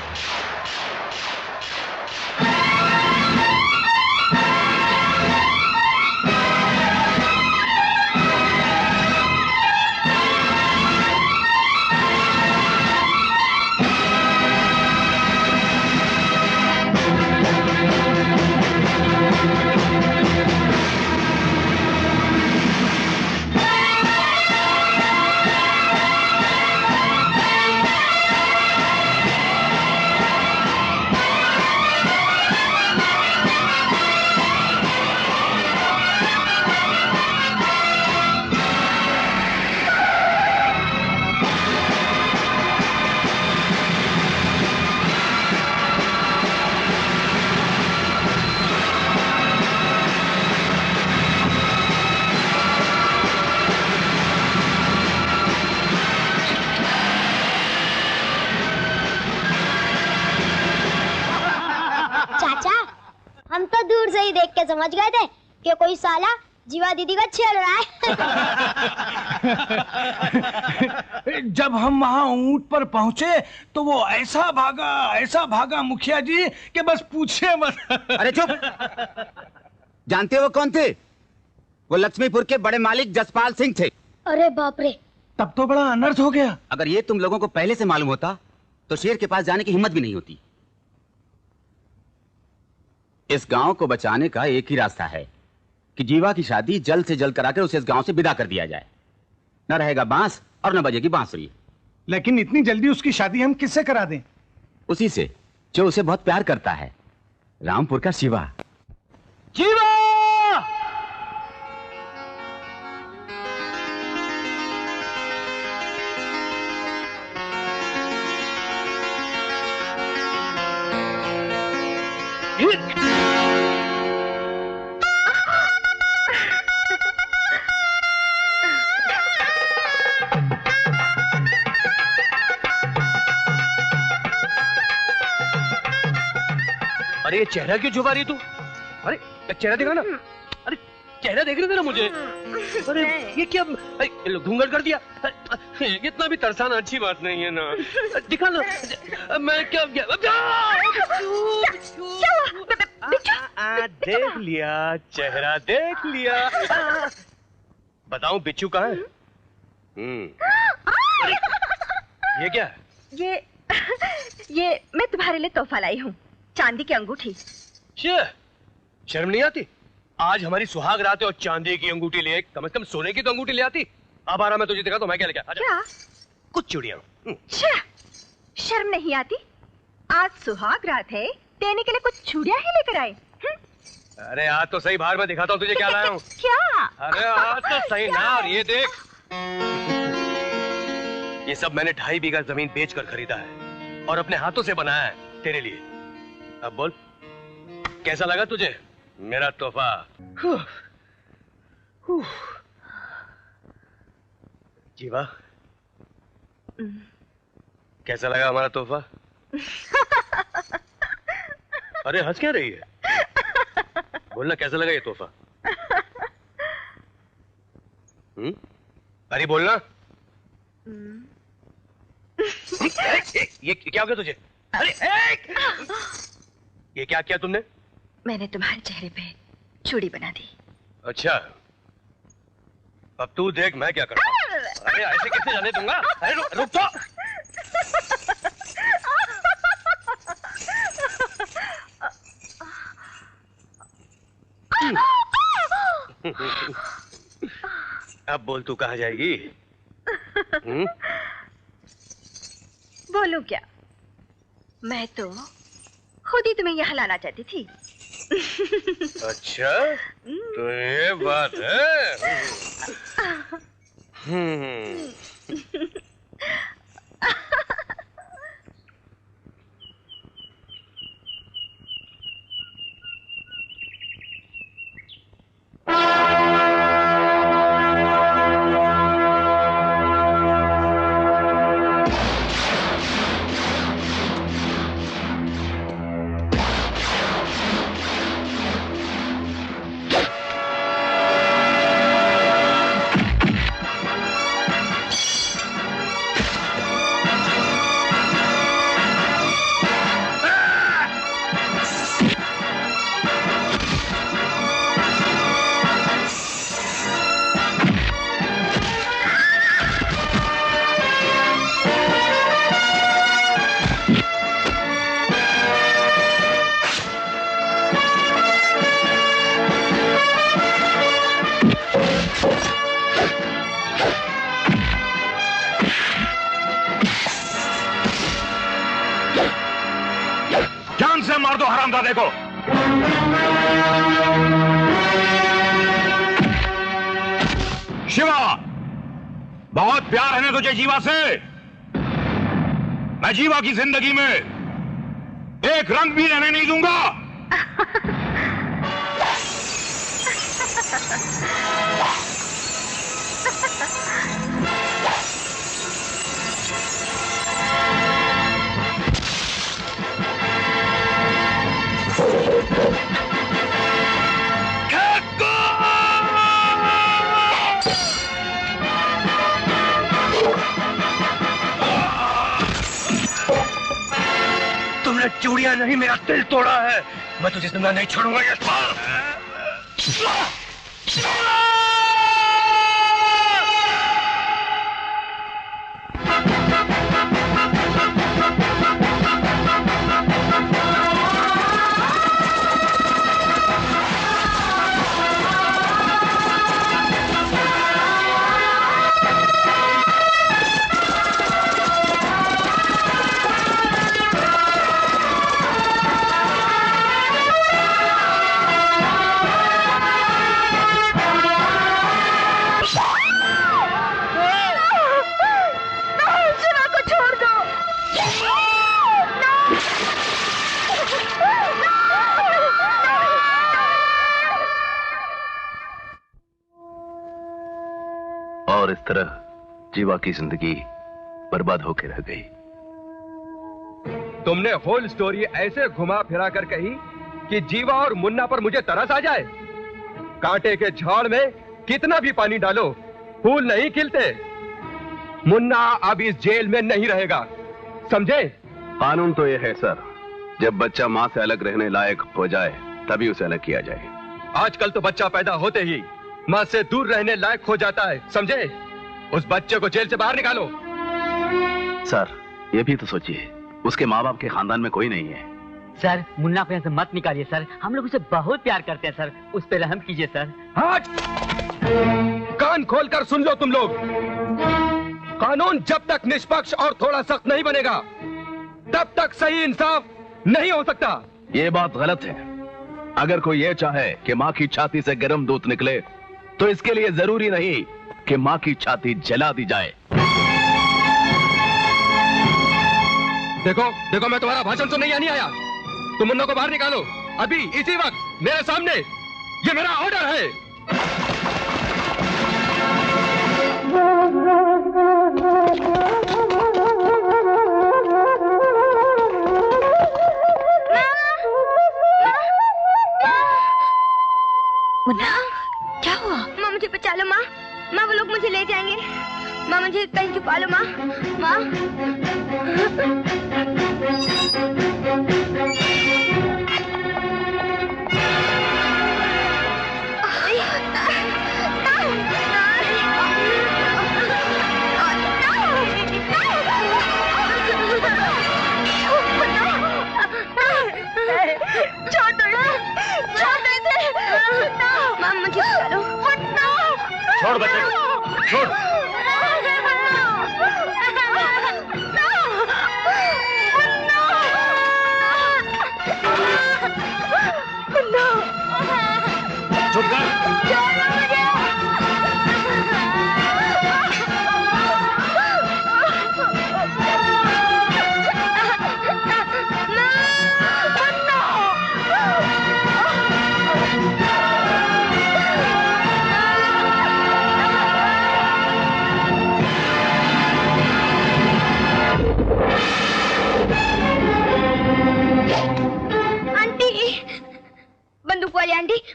हम तो दूर से ही देख के समझ गए थे कि कोई साला जीवा दीदी का छेड़ रहा है। जब हम वहाँ ऊंट पर पहुँचे तो वो ऐसा भागा मुखिया जी कि बस पूछे मत। अरे चुप! जानते हो कौन थे? वो लक्ष्मीपुर के बड़े मालिक जसपाल सिंह थे। अरे बाप रे! तब तो बड़ा अनर्थ हो गया। अगर ये तुम लोगों को पहले से मालूम होता तो शेर के पास जाने की हिम्मत भी नहीं होती। इस गांव को बचाने का एक ही रास्ता है कि जीवा की शादी जल्द से जल्द कराकर उसे इस गांव से विदा कर दिया जाए। न रहेगा बांस और न बजेगी बांसुरी। लेकिन इतनी जल्दी उसकी शादी हम किससे करा दें? उसी से जो उसे बहुत प्यार करता है, रामपुर का शिवा। जीवा! अरे ये चेहरा क्यों छुपा रही तू? अरे चेहरा देखा ना, अरे चेहरा देख रहे थे ना मुझे। अरे ये क्या घूंघट कर दिया? इतना भी तरसाना अच्छी बात नहीं है ना। दिखा ना मैं क्या देख लिया, चेहरा देख लिया। बताऊं बिच्छू कहाँ है? ये क्या है? ये मैं तुम्हारे लिए तोहफा लाई हूँ, चांदी की अंगूठी। शर्म नहीं आती? आज हमारी सुहाग रात है और चांदी की अंगूठी ले, कम से कम सोने की तो अंगूठी ले आती। अब आ रहा मैं तुझे देखा तो मैं क्या लेके आया? क्या? कुछ चूड़ियां। शर्म नहीं आती? आज सुहाग रात है, देने के लिए कुछ चूड़ियां ही लेकर आए। अरे आज तो सही, बाहर मैं दिखाता हूँ तुझे क्या लाया हूँ। क्या? अरे आज तो सही ना। और ये देख, ये सब मैंने 2.5 बीघा जमीन बेचकर खरीदा है। और अपने हाथों से बनाया है तेरे लिए। अब बोल, कैसा लगा तुझे मेरा तोहफा? जीवा, कैसा लगा हमारा तोहफा? अरे हंस क्या रही है? बोलना, कैसा लगा ये तोहफा? अरे बोलना। ये क्या हो गया तुझे? अरे ये क्या किया तुमने? मैंने तुम्हारे चेहरे पे चूड़ी बना दी। अच्छा, अब तू देख मैं क्या करता हूँ। अरे ऐसे कैसे जाने दूंगा? अरे रुक तो। अब बोल, तू कहाँ जाएगी? बोलूं क्या? मैं तो खुद ही तुम्हें यहाँ लाना चाहती थी। अच्छा, तो ये बात है। मार दो हरामजादे को। शिवा, बहुत प्यार है ना तुझे जीवा से? मैं जीवा की जिंदगी में एक रंग भी रहने नहीं दूंगा। तुमने चूड़ियां नहीं, मेरा दिल तोड़ा है। मैं तुझे जिंदा नहीं छोड़ूंगा। ये और इस तरह जीवा की जिंदगी बर्बाद होकर रह गई। तुमने होल स्टोरी ऐसे घुमा फिरा कर कही कि जीवा और मुन्ना पर मुझे तरस आ जाए। कांटे के झाड़ में कितना भी पानी डालो, फूल नहीं खिलते। मुन्ना अब इस जेल में नहीं रहेगा, समझे? कानून तो यह है सर, जब बच्चा मां से अलग रहने लायक हो जाए तभी उसे अलग किया जाए। आजकल तो बच्चा पैदा होते ही मां से दूर रहने लायक हो जाता है, समझे? उस बच्चे को जेल से बाहर निकालो। सर, ये भी तो सोचिए, उसके माँ बाप के खानदान में कोई नहीं है। सर, मुन्ना को यहाँ से मत निकालिए सर, हम लोग उसे बहुत प्यार करते हैं सर, उस पे रहम कीजिए सर। हट! कान खोलकर सुन लो तुम लोग। कानून जब तक निष्पक्ष और थोड़ा सख्त नहीं बनेगा, तब तक सही इंसाफ नहीं हो सकता। ये बात गलत है। अगर कोई ये चाहे कि माँ की छाती से गर्म दूध निकले, तो इसके लिए जरूरी नहीं कि माँ की छाती जला दी जाए। देखो देखो, मैं तुम्हारा भाषण सुनने यहाँ नहीं आया। तुम मुन्ना को बाहर निकालो अभी, इसी वक्त, मेरे सामने। ये मेरा ऑर्डर है। मुन्ना, क्या हुआ? माँ मुझे बचा लो माँ। माँ वो लोग मुझे ले जाएंगे। माँ मुझे कहीं छुपा लो माँ। माँ। छोड़ दो यार, छोड़ दो इसे। माँ मुझे बचा लो। छोड़ बच्चे, छोड़। चुप कर।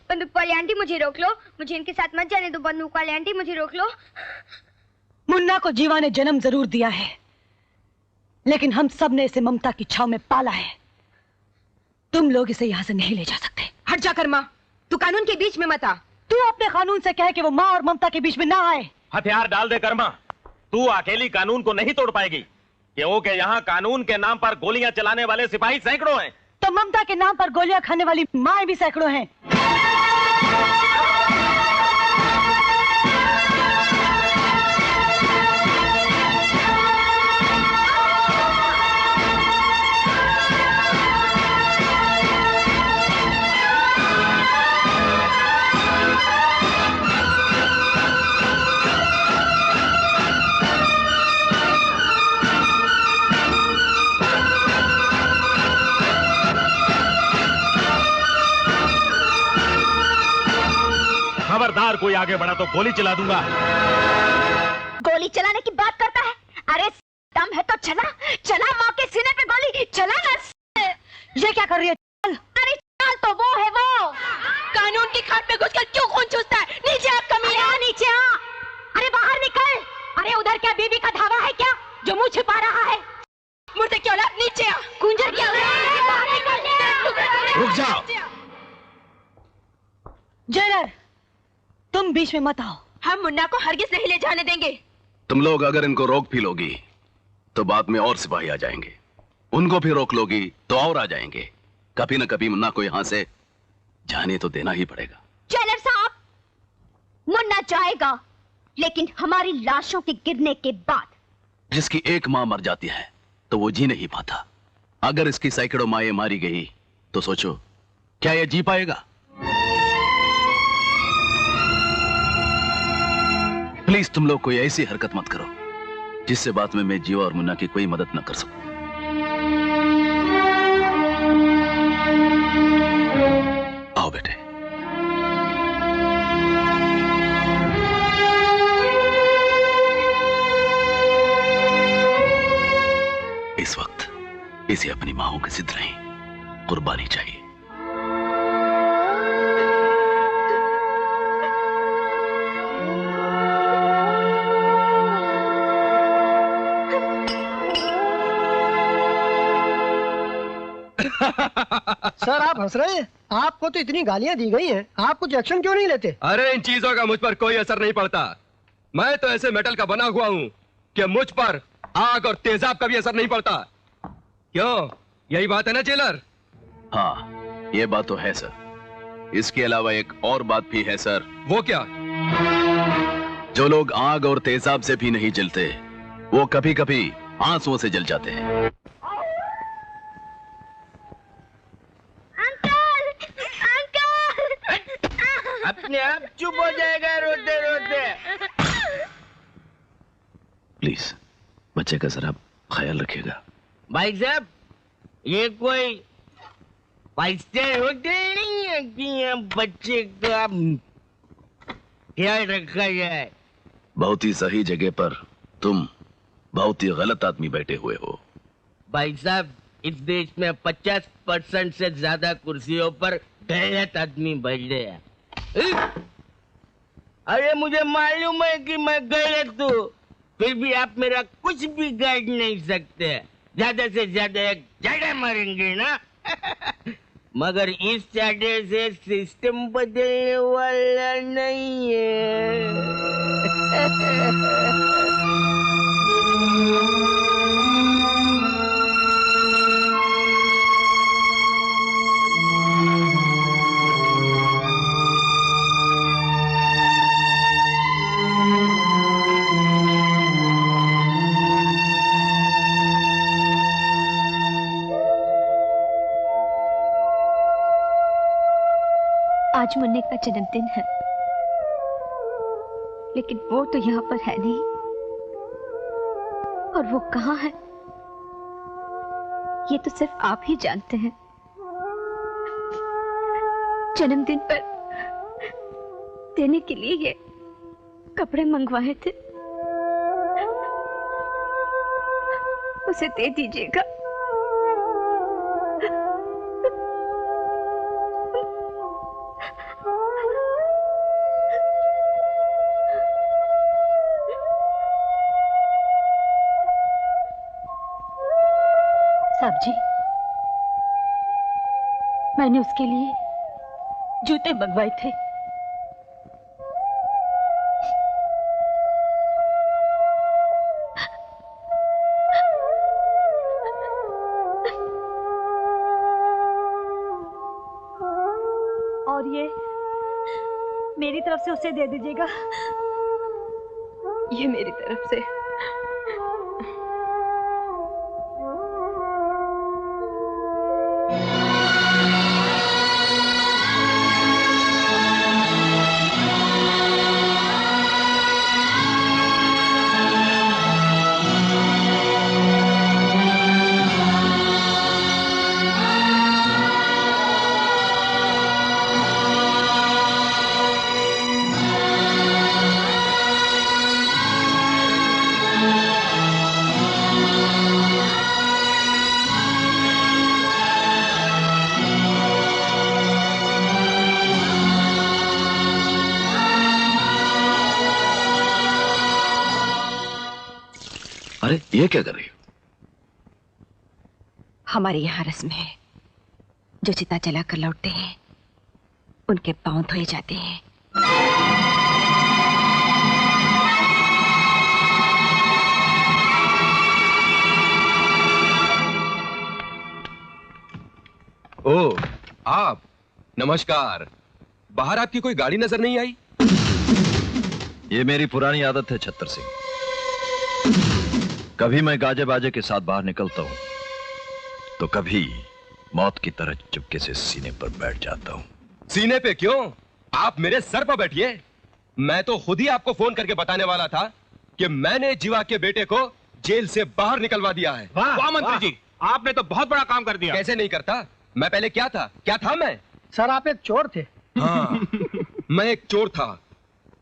बंदूक वाली आंटी मुझे रोक लो। मुझे इनके साथ मत जाने दो। बंदूक वाली आंटी मुझे रोक लो। मुन्ना को जीवा ने जन्म जरूर दिया है, लेकिन हम सब ने इसे ममता की छाव में पाला है। तुम लोग इसे यहाँ से नहीं ले जा सकते। हट जा कर्मा, तू कानून के बीच में मत आ। तू अपने कानून से कह कि वो माँ और ममता के बीच में ना आए। हथियार डाल दे कर्मा, तू अकेली कानून को नहीं तोड़ पाएगी, क्योंकि यहाँ कानून के नाम पर गोलियां चलाने वाले सिपाही सैकड़ों हैं। तो ममता के नाम पर गोलियां खाने वाली माँ भी सैकड़ों हैं। खबरदार कोई आगे बढ़ा तो गोली चला दूंगा। गोली चलाने की बात करता है? अरे दम है तो चला चला, माँ के सीने पे गोली चला ना। ये क्या कर रही है? चल। अरे चल तो वो है वो। कानून की खाट में घुसकर क्यों खून चूसता है? नीचे आ कमीना। नीचे आ। अरे बाहर निकल। अरे उधर क्या बीबी का धावा है क्या जो मुंह छिपा रहा है? मुझे क्यों ला? नीचे आ। कुंजर क्या बाहर निकल। रुक जाओ। जेलर, तुम बीच में मत आओ। हम मुन्ना को हरगिज नहीं ले जाने देंगे। तुम लोग अगर इनको रोक भी लोगी तो बाद में और सिपाही आ जाएंगे, उनको भी रोक लोगी तो और आ जाएंगे। कभी न कभी मुन्ना को यहां से जाने तो देना ही पड़ेगा। जेलर साहब, मुन्ना जाएगा, लेकिन हमारी लाशों के गिरने के बाद। जिसकी एक मां मर जाती है तो वो जी नहीं पाता। अगर इसकी सैकड़ों माएं मारी गई तो सोचो क्या ये जी पाएगा? प्लीज तुम लोग कोई ऐसी हरकत मत करो जिससे बाद में मैं जीवा और मुन्ना की कोई मदद न कर सकूं। आओ बेटे। इस वक्त इसे अपनी मांओं की जिद नहीं, कुर्बानी चाहिए। सर आप हंस रहे हैं? आपको तो इतनी गालियां दी गई हैं, आप कुछ एक्शन क्यों नहीं लेते? अरे इन चीजों का मुझ पर कोई असर नहीं पड़ता। मैं तो ऐसे मेटल का बना हुआ हूं कि मुझ पर आग और तेजाब का भी असर नहीं पड़ता। क्यों, यही बात है ना जेलर? हाँ, ये बात तो है सर। इसके अलावा एक और बात भी है सर। वो क्या? जो लोग आग और तेजाब से भी नहीं जलते, वो कभी कभी आंसुओं से जल जाते हैं। अपने आप चुप हो जाएगा रोते रोते। प्लीज बच्चे का जरा ख्याल रखिएगा। भाई साहब, ये कोई 5 स्टार होटल नहीं है कि यहाँ बच्चे का ख्याल रखा जाए। बहुत ही सही जगह पर तुम बहुत ही गलत आदमी बैठे हुए हो। भाई साहब, इस देश में 50% से ज्यादा कुर्सियों पर गलत आदमी बैठे हैं। अरे मुझे मालूम है कि मैं गलत हूँ, फिर भी आप मेरा कुछ भी कर नहीं सकते। ज्यादा से ज्यादा एक चाटा मारेंगे ना। मगर इस चाटे से सिस्टम बदलने वाला नहीं है। आज मुन्ने का जन्मदिन है, लेकिन वो तो यहाँ पर है नहीं। और वो कहाँ है, ये तो सिर्फ आप ही जानते हैं। जन्मदिन पर देने के लिए ये कपड़े मंगवाए थे, उसे दे दीजिएगा। साहब जी, मैंने उसके लिए जूते मंगवाए थे। और ये मेरी तरफ से उसे दे दीजिएगा। ये मेरी तरफ से। अरे ये क्या कर रही हो? हमारे यहाँ रस्म है, जो चिता जलाकर लौटते हैं उनके पांव धोए जाते हैं। ओ, आप नमस्कार। बाहर आपकी कोई गाड़ी नजर नहीं आई? ये मेरी पुरानी आदत है छत्र सिंह। कभी मैं गाजे बाजे के साथ बाहर निकलता हूं तो कभी मौत की तरह चुपके से सीने पर बैठ जाता हूं। सीने पे क्यों? आप मेरे सर पर बैठिए। मैं तो खुद ही आपको फोन करके बताने वाला था कि मैंने जीवा के बेटे को जेल से बाहर निकलवा दिया है। वाह मंत्री जी, आपने तो बहुत बड़ा काम कर दिया। कैसे नहीं करता? मैं पहले क्या था मैं? सर आप एक चोर थे। हाँ, मैं एक चोर था।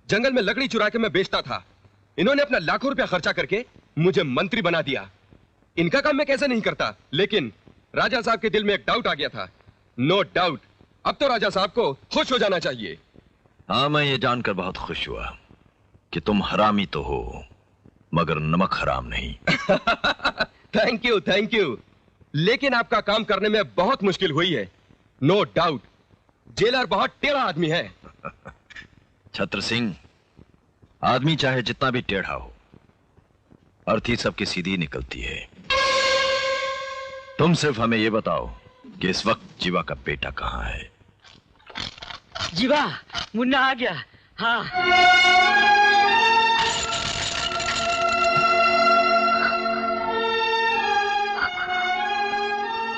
जंगल में लकड़ी चुरा के मैं बेचता था। इन्होंने अपना लाखों रुपया खर्चा करके मुझे मंत्री बना दिया। इनका काम मैं कैसे नहीं करता, लेकिन राजा साहब के दिल में एक डाउट आ गया था। नो डाउट, अब तो राजा साहब को खुश हो जाना चाहिए। हाँ, मैं ये जानकर बहुत खुश हुआ कि तुम हरामी तो हो मगर नमक हराम नहीं। Thank you. लेकिन आपका काम करने में बहुत मुश्किल हुई है। नो डाउट, जेलर बहुत टेढ़ा आदमी है। छत्र सिंह, आदमी चाहे जितना भी टेढ़ा हो, अर्थी सबकी सीधी निकलती है। तुम सिर्फ हमें यह बताओ कि इस वक्त जीवा का बेटा कहां है? जीवा, मुन्ना आ गया। हाँ।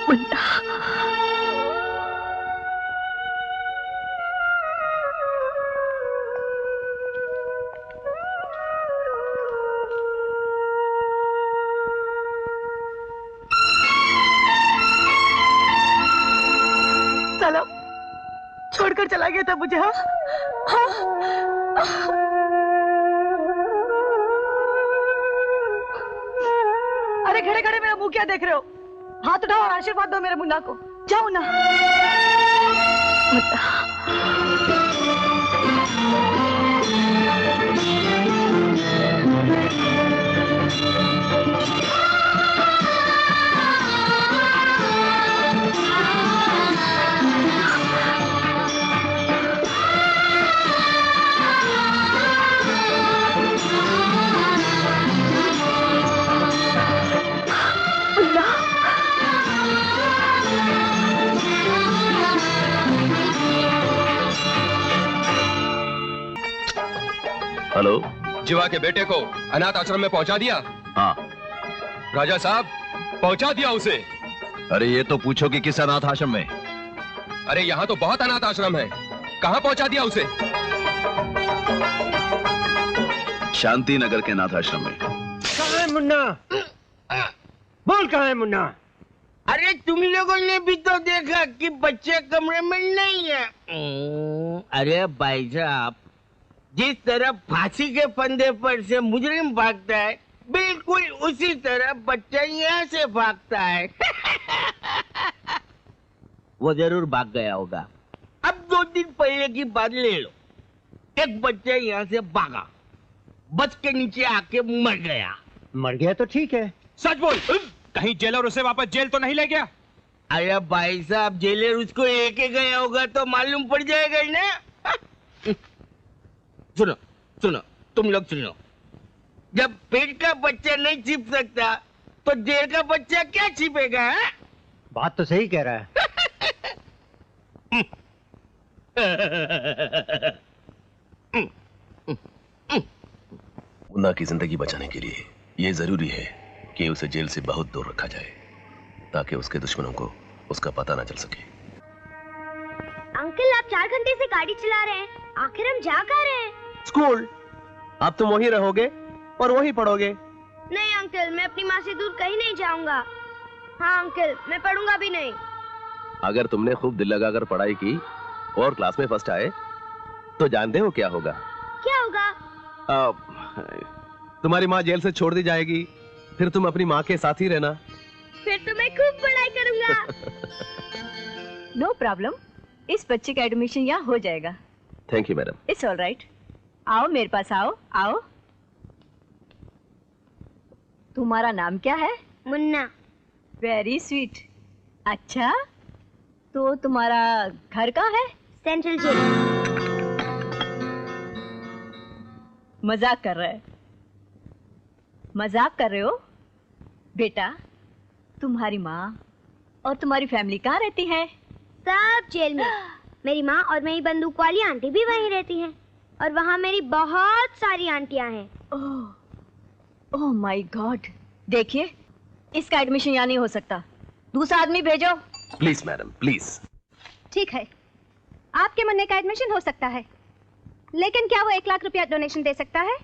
मुन्ना, छोड़कर चला गया था मुझे। हाँ अरे खड़े खड़े मेरा मुंह क्या देख रहे हो? हाथ उठाओ और आशीर्वाद दो मेरे मुन्ना को। जाओ ना। हेलो, जीवा के बेटे को अनाथ आश्रम में पहुंचा दिया? हाँ। राजा साहब, पहुंचा दिया उसे। अरे ये तो पूछो कि किस अनाथ आश्रम में? अरे यहाँ तो बहुत अनाथ आश्रम है, कहाँ पहुंचा दिया उसे? शांति नगर के अनाथ आश्रम में। कहाँ है मुन्ना? बोल कहाँ है मुन्ना? अरे तुम लोगों ने भी तो देखा कि बच्चे कमरे में नहीं है। अरे भाई साहब, जिस तरह फांसी के फंदे पर से मुजरिम भागता है, बिल्कुल उसी तरह बच्चा यहाँ से भागता है। वो जरूर भाग गया होगा। अब 2 दिन पहले की बात ले लो, एक बच्चा यहाँ से भागा, बस के नीचे आके मर गया। मर गया तो ठीक है। सच बोल, कहीं जेलर उसे वापस जेल तो नहीं ले गया? अरे भाई साहब, जेलर उसको लेके गया होगा तो मालूम पड़ जाएगा ना। सुनो सुनो, तुम लोग सुनो, जब पेट का बच्चा नहीं छिप सकता तो जेल का बच्चा क्या छिपेगा? है? बात तो सही कह रहा है। मुन्ना की जिंदगी बचाने के लिए ये जरूरी है कि उसे जेल से बहुत दूर रखा जाए, ताकि उसके दुश्मनों को उसका पता ना चल सके। अंकल, आप 4 घंटे से गाड़ी चला रहे हैं, आखिर हम जा कहाँ रहे हैं? स्कूल। आप तुम वहीं रहोगे और वहीं पढ़ोगे। नहीं अंकल, मैं अपनी माँ से दूर कहीं नहीं जाऊंगा। हाँ अंकल, मैं पढ़ूंगा भी नहीं। अगर तुमने खूब दिल लगाकर पढ़ाई की और क्लास में फर्स्ट आए तो जानते हो क्या होगा? क्या होगा? तुम्हारी माँ जेल से छोड़ दी जाएगी, फिर तुम अपनी माँ के साथ ही रहना। फिर तो मैं खूब पढ़ाई करूंगा। नो प्रॉब्लम, इस बच्चे का एडमिशन यहाँ हो जाएगा। Thank you madam. It's all right. आओ मेरे पास, आओ आओ। तुम्हारा नाम क्या है? मुन्ना। Very sweet. अच्छा, तो तुम्हारा घर कहाँ है? Central jail. मजाक कर रहे हैं? मजाक कर रहे हो? बेटा, तुम्हारी माँ और तुम्हारी फैमिली कहाँ रहती है? सब जेल में। मेरी माँ और मेरी बंदूक वाली आंटी भी वहीं रहती हैं, और वहाँ मेरी बहुत सारी आंटियां हैं। Oh my God. देखिए, इसका एडमिशन यहाँ नहीं हो सकता, दूसरा आदमी भेजो। Please madam, please. ठीक है, आपके मुन्ने का एडमिशन हो सकता है, लेकिन क्या वो 1 लाख रुपया डोनेशन दे सकता है?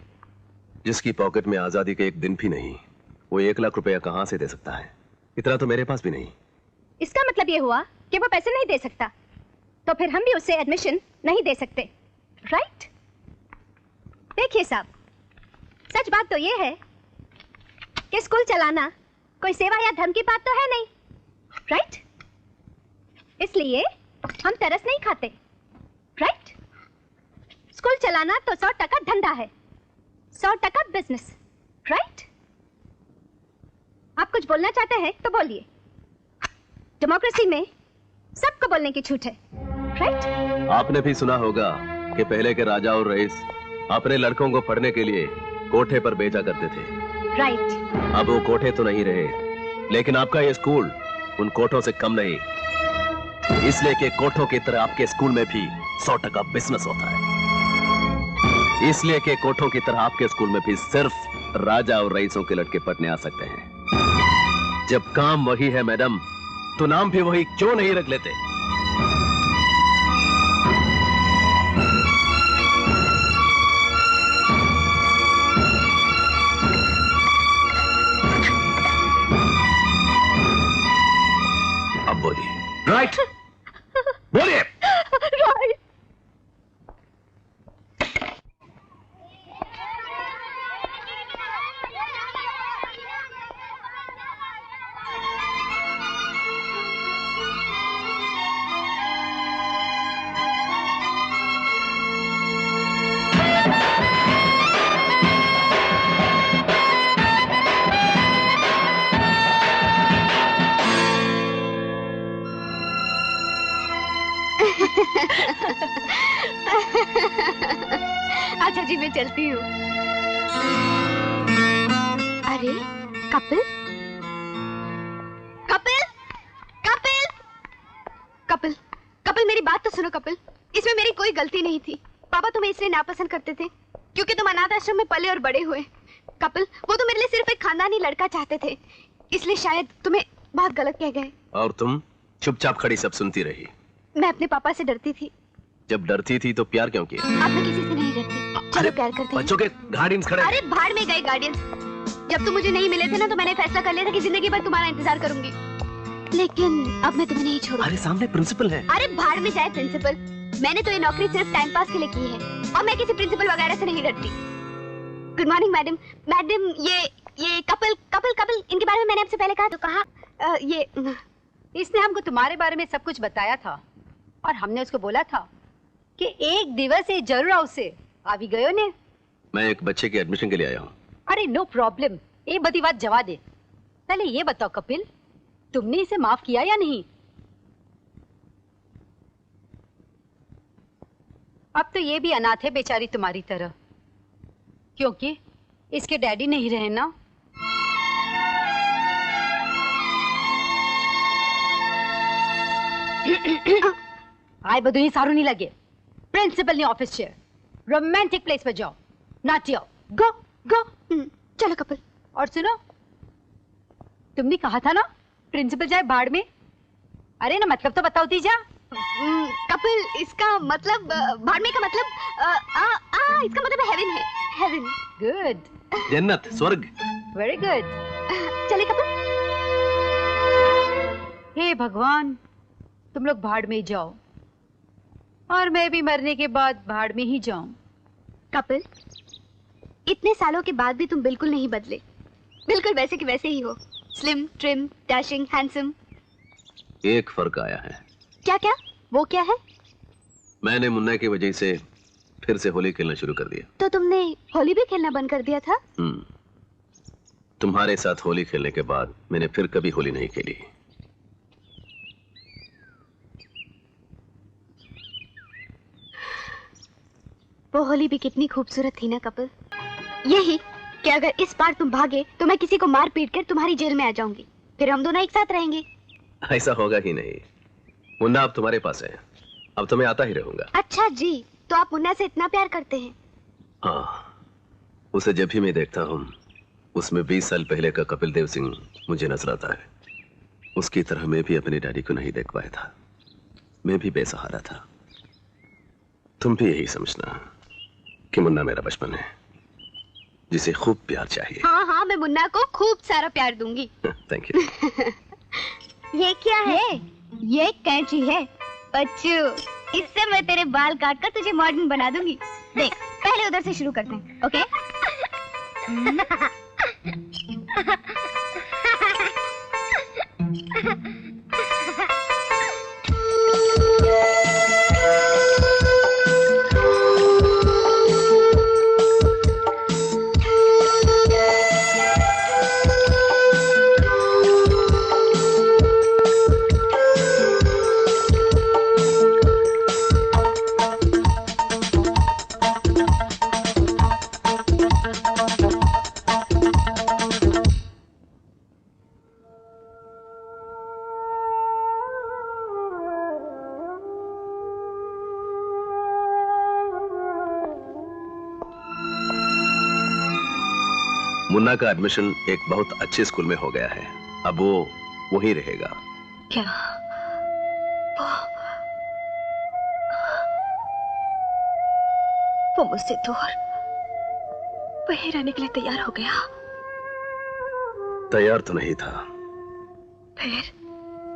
जिसकी पॉकेट में आजादी के एक दिन भी नहीं, वो 1 लाख रुपया कहाँ से दे सकता है? इतना तो मेरे पास भी नहीं। इसका मतलब ये हुआ कि वो पैसे नहीं दे सकता, तो फिर हम भी उससे एडमिशन नहीं दे सकते, राइट? देखिए साहब, सच बात तो ये है कि स्कूल चलाना कोई सेवा या धर्म की बात तो है नहीं, राइट? इसलिए हम तरस नहीं खाते, राइट? स्कूल चलाना तो 100% धंधा है, 100% बिजनेस, राइट? आप कुछ बोलना चाहते हैं तो बोलिए। डेमोक्रेसी में सबको बोलने की छूट है, राइट? आपने भी सुना होगा कि पहले के राजा और रईस अपने लड़कों को पढ़ने के लिए कोठे पर भेजा करते थे, राइट? अब वो कोठे तो नहीं रहे, लेकिन आपका ये स्कूल उन कोठों से कम नहीं, इसलिए कि कोठों की तरह आपके स्कूल में भी 100% बिजनेस होता है, इसलिए कि कोठों की तरह आपके स्कूल में भी सिर्फ राजा और रईसों के लड़के पढ़ने आ सकते हैं। जब काम वही है मैडम, तो नाम भी वही क्यों नहीं रख लेते? अब बोलिए। राइट, बोलिए। राइट। अच्छा जी, मैं चलती हूँ। अरे कपिल, कपिल, कपिल, कपिल, कपिल, मेरी बात तो सुनो कपिल। इसमें मेरी कोई गलती नहीं थी। पापा तुम्हें इसलिए नापसंद करते थे क्योंकि तुम अनाथ आश्रम में पले और बड़े हुए। कपिल, वो तो मेरे लिए सिर्फ एक खानदानी लड़का चाहते थे, इसलिए शायद तुम्हें बहुत गलत कह गए। और तुम चुपचाप खड़ी सब सुनती रही। मैं अपने पापा से डरती थी। जब डरती थी तो प्यार क्यों किया? अब मैं किसी से नहीं डरती। चलो प्यार करते हैं। बच्चों के गार्डियंस खड़े। अरे भाड़ में गए गार्डियंस। जब तुम मुझे नहीं मिले थे ना, तो मैंने फैसला कर लिया था कि जिंदगी भर तुम्हारा इंतजार करूंगी, लेकिन अब मैं तुम्हें नहीं छोड़ूंगी। अरे सामने प्रिंसिपल है। अरे भाड़ में जाए प्रिंसिपल, मैंने तो ये नौकरी सिर्फ टाइम पास के लिए की है और मैं किसी प्रिंसिपल वगैरह से नहीं डरती। Good morning madam. मैडम, ये कपिल कपिल कपिल, इनके बारे में मैंने आपसे पहले कहा तो कहा इसने हमको तुम्हारे बारे में सब कुछ बताया था और हमने उसको बोला था कि एक दिवस ये जरूर आओ से आ भी गयो ने। मैं एक बच्चे के एडमिशन के लिए आया हूँ। अरे नो प्रॉब्लम, ये बड़ी बात जवा दे। पहले ये बताओ कपिल, तुमने इसे माफ किया या नहीं? अब तो ये भी अनाथ है बेचारी तुम्हारी तरह, क्योंकि इसके डैडी नहीं रहे ना। आए बदुनी सारू नहीं लगे। प्रिंसिपल ने ऑफिस चेयर, रोमांटिक प्लेस पर जाओ, नाटियो, गो गो। चलो कपिल। और सुनो, तुमने कहा था ना प्रिंसिपल जाए बाढ़ में। अरे ना मतलब तो बताओ तीजा। कपिल, इसका मतलब भाड़मे का मतलब इसका मतलब हेवन है। हेवन। गुड। जन्नत, स्वर्ग। Very good. चले कपिल। हे भगवान, तुम लोग भाड़ में ही जाओ और मैं भी मरने के बाद भाड़ में ही जाऊं। कपिल, इतने सालों के बाद भी तुम बिल्कुल नहीं बदले, बिल्कुल वैसे के वैसे ही हो। Slim, trim, dashing, handsome. एक फर्क आया है। क्या क्या? वो क्या है? मैंने मुन्ना की वजह से फिर से होली खेलना शुरू कर दिया। तो तुमने होली भी खेलना बंद कर दिया था? तुम्हारे साथ होली खेलने के बाद मैंने फिर कभी होली नहीं खेली। वो होली भी कितनी खूबसूरत थी ना कपिल। यही कि अगर इस बार तुम भागे तो मैं किसी को मार पीट कर तुम्हारी जेल में आ जाऊंगी, फिर हम दोनों एक साथ रहेंगे। ऐसा होगा ही नहीं। मुन्ना अब तुम्हारे पास है, अब तो मैं आता ही रहूंगा। अच्छा जी, तो आप मुन्ना से इतना प्यार करते हैं? हाँ, उसे जब भी मैं देखता हूँ उसमें 20 साल पहले का कपिल देव सिंह मुझे नजर आता है। उसकी तरह मैं भी अपने डैडी को नहीं देख पाया था, मैं भी बेसहारा था। तुम भी यही समझना कि मुन्ना मेरा बचपन है जिसे खूब प्यार चाहिए। हाँ हाँ, मैं मुन्ना को खूब सारा प्यार दूंगी। Thank you. ये क्या है? ये कैंची है बच्चू, इससे मैं तेरे बाल काट कर तुझे मॉडर्न बना दूंगी। देख, पहले उधर से शुरू करते हैं, ओके? मुन्ना का एडमिशन एक बहुत अच्छे स्कूल में हो गया है, अब वो वहीं रहेगा। क्या वो मुझसे दूर वहीं रहने के लिए तैयार हो गया? तैयार तो नहीं था। फिर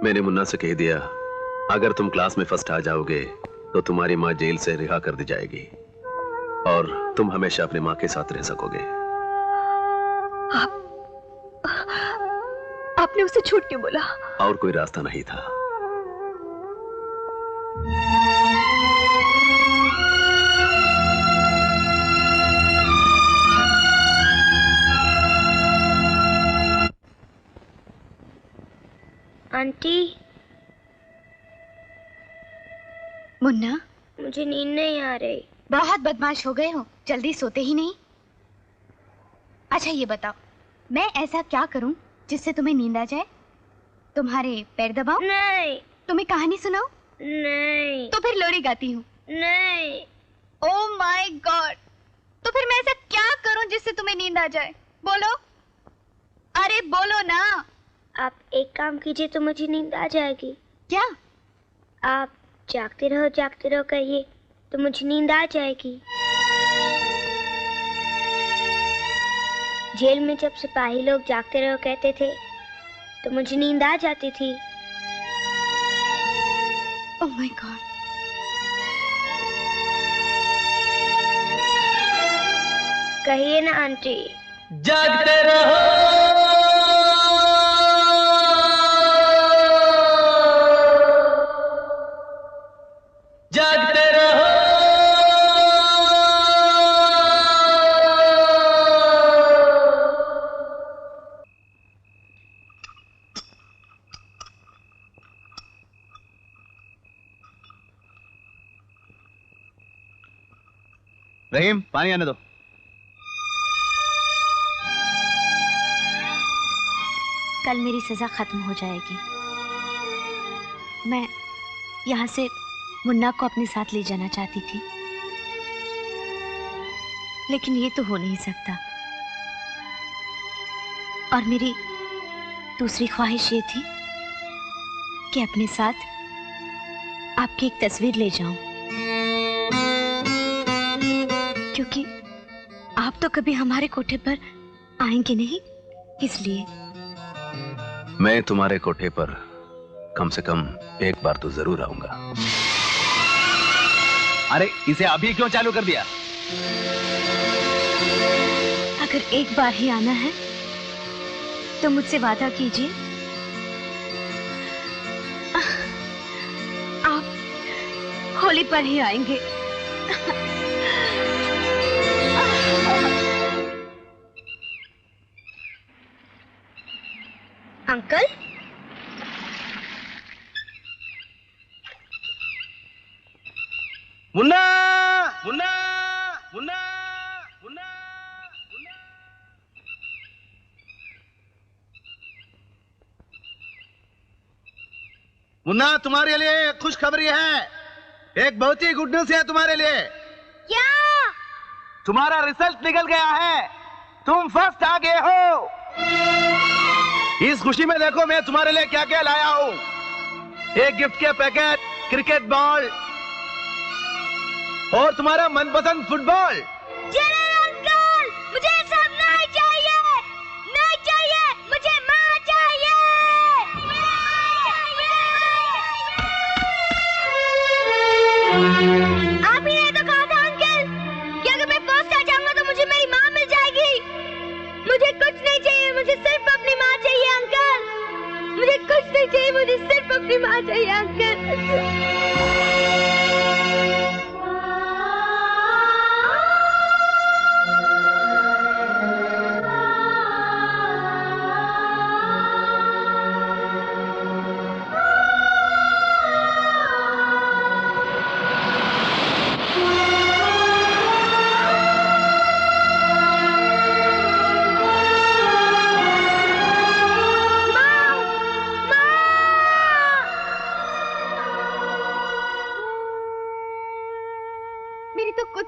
मैंने मुन्ना से कह दिया, अगर तुम क्लास में फर्स्ट आ जाओगे तो तुम्हारी माँ जेल से रिहा कर दी जाएगी और तुम हमेशा अपनी माँ के साथ रह सकोगे। आपने उसे झूठ क्यों बोला? और कोई रास्ता नहीं था। आंटी, मुन्ना, मुझे नींद नहीं आ रही। बहुत बदमाश हो गए हो, जल्दी सोते ही नहीं। अच्छा ये बताओ, मैं ऐसा क्या करूं जिससे तुम्हें नींद आ जाए? तुम्हारे पैर दबाऊं? नहीं। तुम्हें कहानी सुनाऊं? नहीं। तो फिर लोरी गाती हूँ? नहीं। ओह माय गॉड, तो फिर मैं ऐसा क्या करूं जिससे तुम्हें नींद आ जाए? बोलो, अरे बोलो ना। आप एक काम कीजिए तो मुझे नींद आ जाएगी। क्या? आप जागते रहो कहिए तो मुझे नींद आ जाएगी। जेल में जब सिपाही लोग जागते रहो कहते थे तो मुझे नींद आ जाती थी। Oh my God. कहिए ना आंटी। जागते रहो, जागते रहो, रहीम, पानी आने दो। कल मेरी सजा खत्म हो जाएगी। मैं यहाँ से मुन्ना को अपने साथ ले जाना चाहती थी, लेकिन ये तो हो नहीं सकता। और मेरी दूसरी ख्वाहिश ये थी कि अपने साथ आपकी एक तस्वीर ले जाऊं, क्योंकि आप तो कभी हमारे कोठे पर आएंगे नहीं, इसलिए। मैं तुम्हारे कोठे पर कम से कम एक बार तो जरूर आऊंगा। अरे इसे अभी क्यों चालू कर दिया? अगर एक बार ही आना है तो मुझसे वादा कीजिए, आप होली पर ही आएंगे। अंकल, मुन्ना, मुन्ना, मुन्ना, मुन्ना, मुन्ना, तुम्हारे लिए खुशखबरी है। एक बहुत ही गुड न्यूज है तुम्हारे लिए। क्या? तुम्हारा रिजल्ट निकल गया है, तुम फर्स्ट आ गए हो। इस खुशी में देखो मैं तुम्हारे लिए क्या क्या लाया हूँ। एक गिफ्ट के पैकेट, क्रिकेट बॉल और तुम्हारा मनपसंद फुटबॉल। अंकल, मुझे सब नहीं चाहिए, नहीं चाहिए, मुझे माँ चाहिए। आप ही ने तो कहा था अंकल कि अगर मैं फर्स्ट आ जाऊंगा तो मुझे मेरी माँ मिल जाएगी। मुझे कुछ नहीं चाहिए, मुझे सिर्फ अपनी माँ चाहिए अंकल। मुझे कुछ नहीं चाहिए, मुझे सिर्फ अपनी माँ चाहिए अंकल।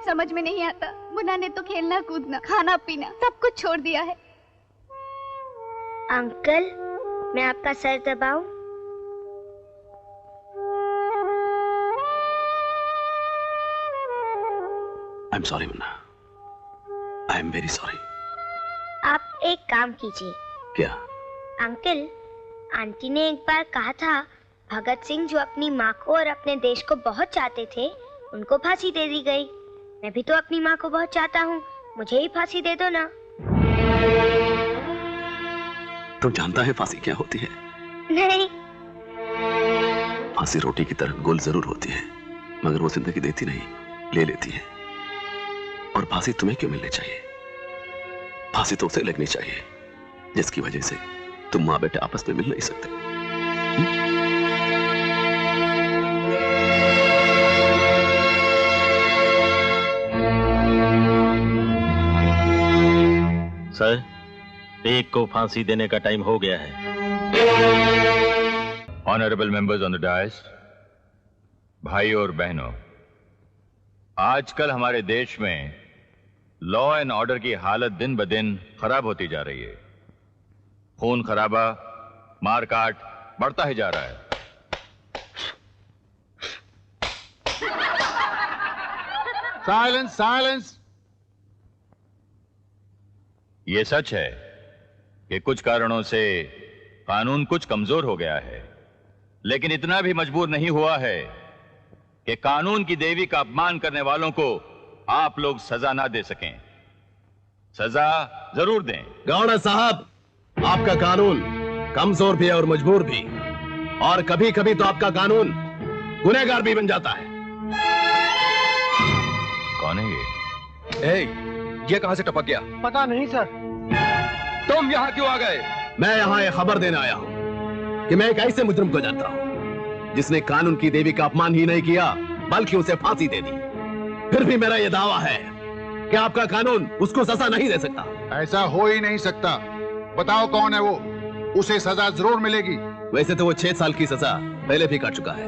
समझ में नहीं आता। मुन्ना ने तो खेलना कूदना, खाना पीना सब कुछ छोड़ दिया है। अंकल, मैं आपका सर दबाऊं? I am sorry Munna, I am very sorry. आप एक काम कीजिए। क्या? अंकल, आंटी ने एक बार कहा था भगत सिंह जो अपनी माँ को और अपने देश को बहुत चाहते थे, उनको फांसी दे दी गई। मैं भी तो अपनी माँ को बहुत चाहता हूँ, मुझे ही फांसी दे दो ना। तुम जानता है फांसी क्या होती है? नहीं। फांसी रोटी की तरह गोल जरूर होती है, मगर वो जिंदगी देती नहीं, ले लेती है। और फांसी तुम्हें क्यों मिलनी चाहिए? फांसी तो उसे लगनी चाहिए जिसकी वजह से तुम माँ बेटे आपस में मिल नहीं सकते। सर, एक को फांसी देने का टाइम हो गया है। Honourable members on the dais, भाई और बहनों, आजकल हमारे देश में लॉ एंड ऑर्डर की हालत दिन ब दिन खराब होती जा रही है। खून खराबा, मारकाट बढ़ता ही जा रहा है। Silence, silence. ये सच है कि कुछ कारणों से कानून कुछ कमजोर हो गया है, लेकिन इतना भी मजबूर नहीं हुआ है कि कानून की देवी का अपमान करने वालों को आप लोग सजा ना दे सकें। सजा जरूर दें। गवर्नर साहब, आपका कानून कमजोर भी है और मजबूर भी, और कभी कभी तो आपका कानून गुनहगार भी बन जाता है। कौन है ये? ये कहां से टपक गया? पता नहीं सर। तुम यहाँ क्यों आ गए? मैं यहाँ यह खबर देने आया हूँ कि मैं एक ऐसे मुजरिम को जानता हूँ जिसने कानून की देवी का अपमान ही नहीं किया बल्कि उसे फांसी दे दी। फिर भी मेरा यह दावा है कि आपका कानून उसको सजा नहीं दे सकता। ऐसा हो ही नहीं सकता। बताओ कौन है वो, उसे सजा जरूर मिलेगी। वैसे तो वो 6 साल की सजा पहले भी काट चुका है।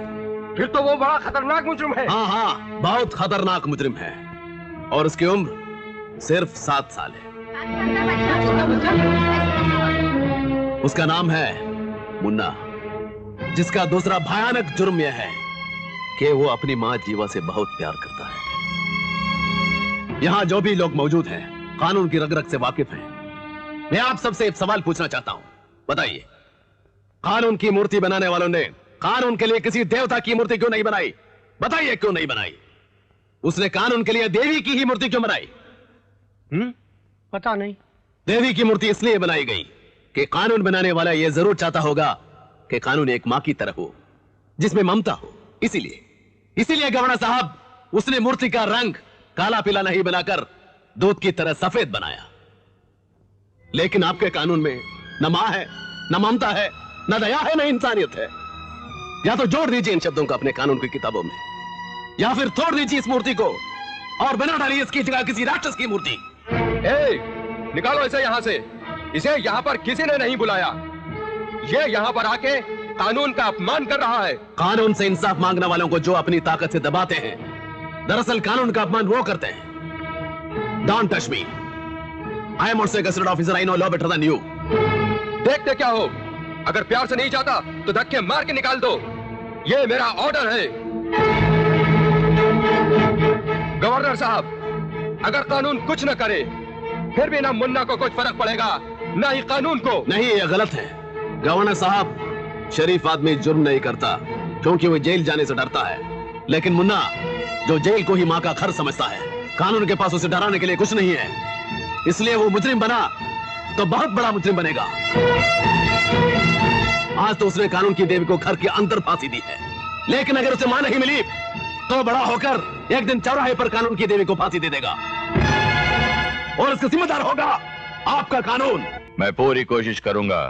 फिर तो वो बड़ा खतरनाक मुजरिम है। हाँ हाँ, बहुत खतरनाक मुजरिम है, और उसकी उम्र सिर्फ 7 साल है। उसका नाम है मुन्ना, जिसका दूसरा भयानक जुर्म यह है कि वो अपनी मां जीवा से बहुत प्यार करता है। यहां जो भी लोग मौजूद हैं कानून की रग रग से वाकिफ हैं। मैं आप सबसे एक सवाल पूछना चाहता हूं, बताइए, कानून की मूर्ति बनाने वालों ने कानून के लिए किसी देवता की मूर्ति क्यों नहीं बनाई? बताइए क्यों नहीं बनाई? उसने कानून के लिए देवी की ही मूर्ति क्यों बनाई? पता नहीं। देवी की मूर्ति इसलिए बनाई गई कि कानून बनाने वाला यह जरूर चाहता होगा कि कानून एक मां की तरह हो, जिसमें ममता हो। इसीलिए गवर्नर साहब, उसने मूर्ति का रंग काला पीला नहीं बनाकर दूध की तरह सफेद बनाया। लेकिन आपके कानून में न मां है, न ममता है, न दया है, न इंसानियत है। या तो जोड़ दीजिए इन शब्दों को अपने कानून की किताबों में, या फिर तोड़ दीजिए इस मूर्ति को और बना डालिए इसकी जगह किसी राक्षस की मूर्ति। निकालो इसे यहाँ से। इसे यहाँ पर किसी ने नहीं बुलाया। ये यहाँ पर आके कानून का अपमान कर रहा है। कानून से इंसाफ मांगने वालों को जो अपनी ताकत से दबाते हैं, दरअसल कानून का अपमान वो करते हैं। Don't touch me. I am also a gazetted officer. I know law better than you. देखते क्या हो, अगर प्यार से नहीं चाहता तो धक्के मार के निकाल दो। ये मेरा ऑर्डर है। गवर्नर साहब, अगर कानून कुछ न करे फिर भी ना मुन्ना को कुछ फर्क पड़ेगा, ना ही कानून को। नहीं, यह गलत है। गवर्नर साहब, शरीफ आदमी जुर्म नहीं करता क्योंकि वो जेल जाने से डरता है, लेकिन मुन्ना जो जेल को ही मां का घर समझता है, कानून के पास उसे डराने के लिए कुछ नहीं है। इसलिए वो मुजरिम बना तो बहुत बड़ा मुजरिम बनेगा। आज तो उसने कानून की देवी को घर के अंदर फांसी दी है, लेकिन अगर उसे मां नहीं मिली तो बड़ा होकर एक दिन चौराहे पर कानून की देवी को फांसी दे देगा, और इसका जिम्मेदार होगा आपका कानून। मैं पूरी कोशिश करूंगा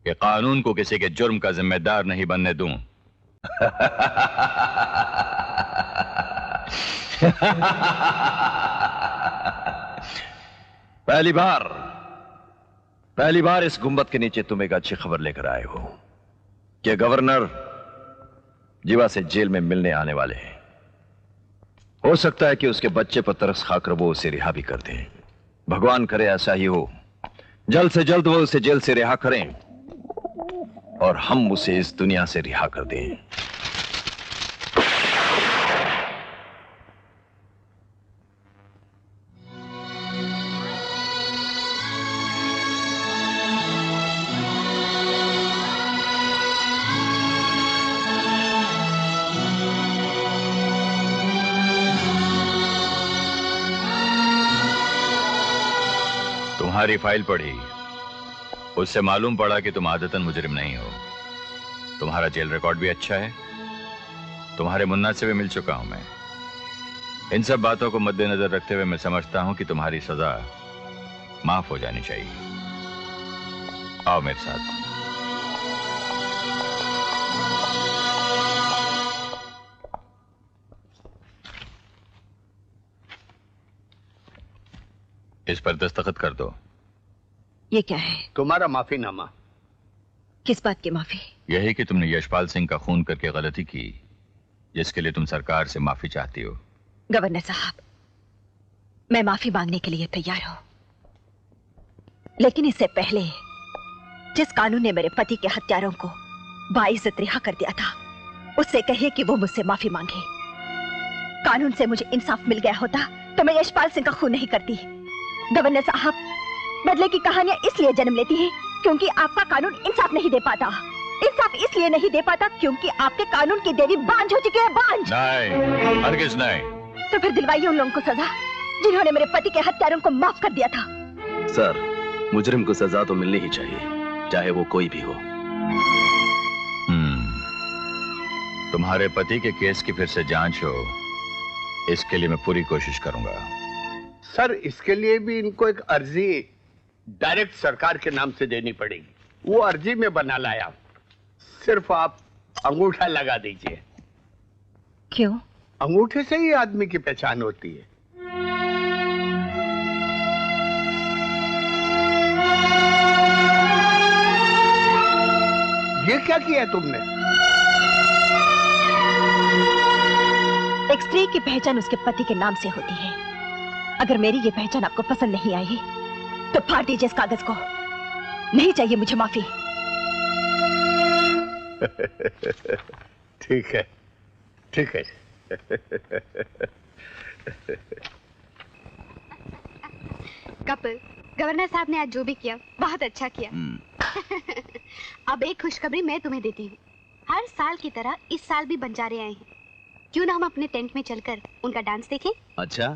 कि कानून को किसी के जुर्म का जिम्मेदार नहीं बनने दूं। पहली बार इस गुंबद के नीचे तुम एक अच्छी खबर लेकर आए हो कि गवर्नर जीवा से जेल में मिलने आने वाले हैं। हो सकता है कि उसके बच्चे पर तरस खाकर वो उसे रिहा भी कर दें। भगवान करे ऐसा ही हो। जल्द से जल्द वो उसे जेल से रिहा करें और हम उसे इस दुनिया से रिहा कर दें। तुम्हारी फाइल पढ़ी, उससे मालूम पड़ा कि तुम आदतन मुजरिम नहीं हो। तुम्हारा जेल रिकॉर्ड भी अच्छा है। तुम्हारे मुन्ना से भी मिल चुका हूं मैं। इन सब बातों को मद्देनजर रखते हुए मैं समझता हूं कि तुम्हारी सजा माफ हो जानी चाहिए। आओ मेरे साथ। इस पर दस्तखत कर दो। ये क्या है? तुम्हारा माफीनामा। किस बात की माफी? यही कि तुमने यशपाल सिंह का खून करके गलती की, जिसके लिए तुम सरकार से माफी चाहती हो। गवर्नर साहब, मैं माफी मांगने के लिए तैयार हूं, लेकिन इससे पहले जिस कानून ने मेरे पति के हत्यारों को बाइज्जत रिहा कर दिया था, उससे कहिए कि वो मुझसे माफी मांगे। कानून से मुझे इंसाफ मिल गया होता तो मैं यशपाल सिंह का खून नहीं करती। गवर्नर साहब, बदले की कहानियां इसलिए जन्म लेती हैं क्योंकि आपका कानून इंसाफ नहीं दे पाता। इंसाफ इसलिए नहीं दे पाता क्योंकि आपके कानून की देवी बांझ हो चुकी है, बांझ। नहीं, हरगिज नहीं। तो फिर दिलवाइए उन लोगों को सजा जिन्होंने मेरे पति के हत्यारों को माफ कर दिया था। सर, मुजरिम को सजा तो मिलनी ही चाहिए, चाहे वो कोई भी हो। तुम्हारे पति के केस की फिर से जांच हो, इसके लिए मैं पूरी कोशिश करूंगा। सर, इसके लिए भी इनको एक अर्जी डायरेक्ट सरकार के नाम से देनी पड़ेगी। वो अर्जी में बना लाया, सिर्फ आप अंगूठा लगा दीजिए। क्यों? अंगूठे से ही आदमी की पहचान होती है। ये क्या किया तुमने? एक स्त्री की पहचान उसके पति के नाम से होती है। अगर मेरी ये पहचान आपको पसंद नहीं आई तो फाड़ दीजिए इस कागज को। नहीं चाहिए मुझे माफी। ठीक है, ठीक है। कपिल, गवर्नर साहब ने आज जो भी किया बहुत अच्छा किया। अब एक खुशखबरी मैं तुम्हें देती हूँ। हर साल की तरह इस साल भी बंजारे आए हैं। क्यों ना हम अपने टेंट में चलकर उनका डांस देखें? अच्छा,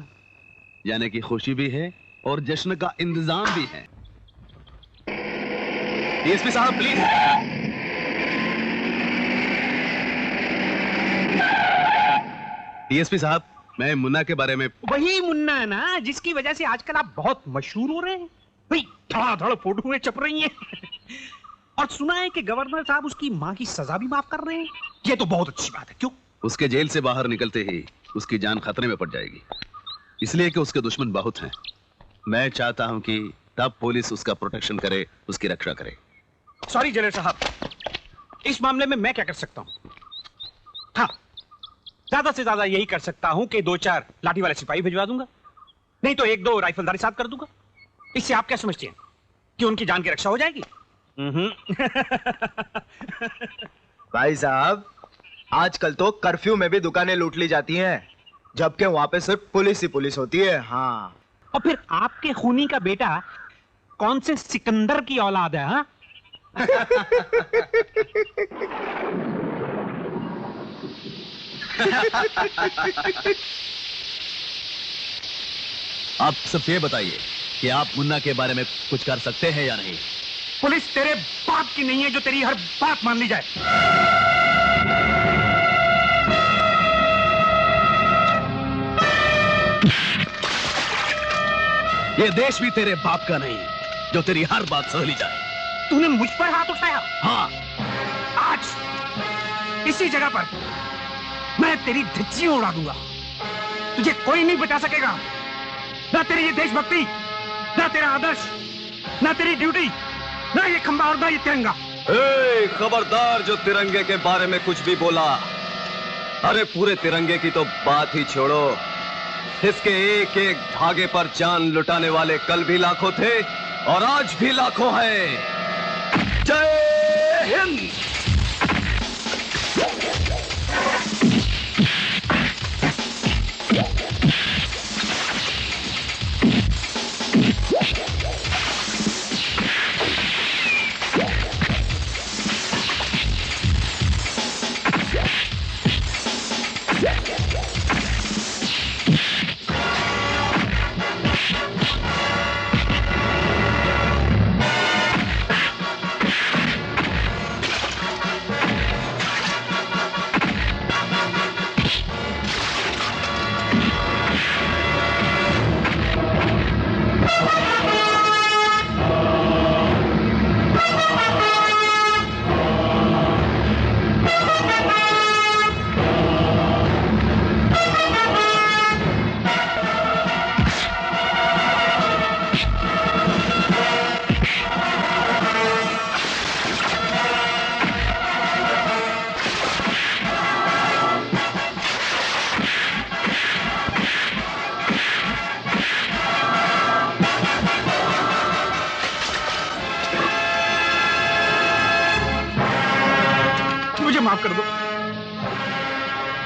यानी कि खुशी भी है और जश्न का इंतजाम भी है। डीएसपी साहब, प्लीज। डीएसपी साहब, मैं मुन्ना के बारे में। वही मुन्ना है ना जिसकी वजह से आजकल आप बहुत मशहूर हो रहे हैं। भाई धड़ाधड़ फोटोएं छप रही हैं। और सुना है कि गवर्नर साहब उसकी मां की सजा भी माफ कर रहे हैं। ये तो बहुत अच्छी बात है। क्यों? उसके जेल से बाहर निकलते ही उसकी जान खतरे में पड़ जाएगी, इसलिए कि उसके दुश्मन बहुत हैं। मैं चाहता हूं कि तब पुलिस उसका प्रोटेक्शन करे, उसकी रक्षा करे। सॉरी जेलर साहब, इस मामले में मैं क्या कर सकता हूं? हाँ, ज्यादा से ज्यादा यही कर सकता हूं कि 2-4 लाठी वाले सिपाही भिजवा दूंगा, नहीं तो 1-2 राइफलदारी साथ कर दूंगा। इससे आप क्या समझते हैं कि उनकी जान की रक्षा हो जाएगी? भाई साहब, आजकल तो कर्फ्यू में भी दुकानें लूट ली जाती हैं, जबकि वहां पे सिर्फ पुलिस ही पुलिस होती है। हाँ, और फिर आपके खूनी का बेटा कौन से सिकंदर की औलाद है? हाँ? आप सब ये बताइए कि आप मुन्ना के बारे में कुछ कर सकते हैं या नहीं? पुलिस तेरे बाप की नहीं है जो तेरी हर बात मान ली जाए। ये देश भी तेरे बाप का नहीं जो तेरी हर बात सह ली जाए। तूने मुझ पर हाथ उठाया? हाँ, आज इसी जगह पर मैं तेरी धज्जियां उड़ा दूंगा। तुझे कोई नहीं बचा सकेगा। ना तेरी ये देशभक्ति, ना तेरा आदर्श, ना तेरी ड्यूटी, ना ये खंबा और ना ये तिरंगा। खबरदार जो तिरंगे के बारे में कुछ भी बोला। अरे पूरे तिरंगे की तो बात ही छोड़ो, इसके एक एक धागे पर जान लुटाने वाले कल भी लाखों थे और आज भी लाखों हैं। जय हिंद।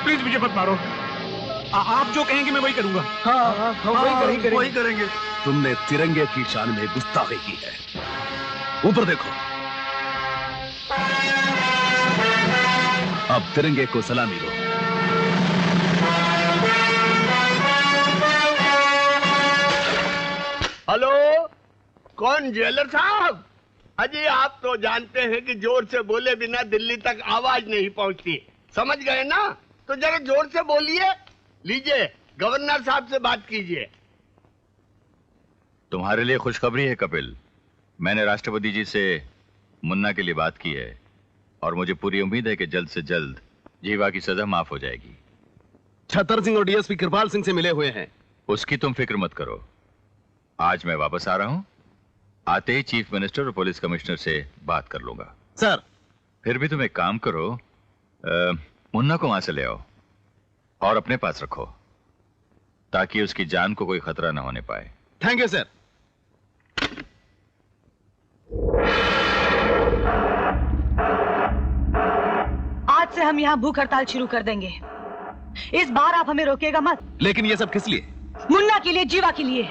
प्लीज मुझे मत मारो। आप जो कहेंगे मैं वही करूंगा। हाँ, हम वही करेंगे। तुमने तिरंगे की शान में गुस्ताखी की है। ऊपर देखो। अब तिरंगे को सलामी दो। हेलो, कौन ज्वेलर साहब? अजी आप तो जानते हैं कि जोर से बोले बिना दिल्ली तक आवाज नहीं पहुंचती, समझ गए ना? तो जरा जोर से बोलिए। लीजिए, गवर्नर साहब से बात कीजिए। तुम्हारे लिए खुशखबरी है कपिल। मैंने राष्ट्रपति जी से मुन्ना के लिए बात की है और मुझे पूरी उम्मीद है कि जल्द से जल्द जीवा की सजा माफ हो जाएगी। छतर सिंह और डीएसपी कृपाल सिंह से मिले हुए हैं। उसकी तुम फिक्र मत करो। आज मैं वापस आ रहा हूं, आते ही चीफ मिनिस्टर और पुलिस कमिश्नर से बात कर लूंगा। सर, फिर भी तुम एक काम करो, मुन्ना को वहां से ले आओ और अपने पास रखो ताकि उसकी जान को कोई खतरा ना होने पाए। Thank you sir. आज से हम यहाँ भूख हड़ताल शुरू कर देंगे। इस बार आप हमें रोकेगा मत। लेकिन ये सब किस लिए? मुन्ना के लिए, जीवा के लिए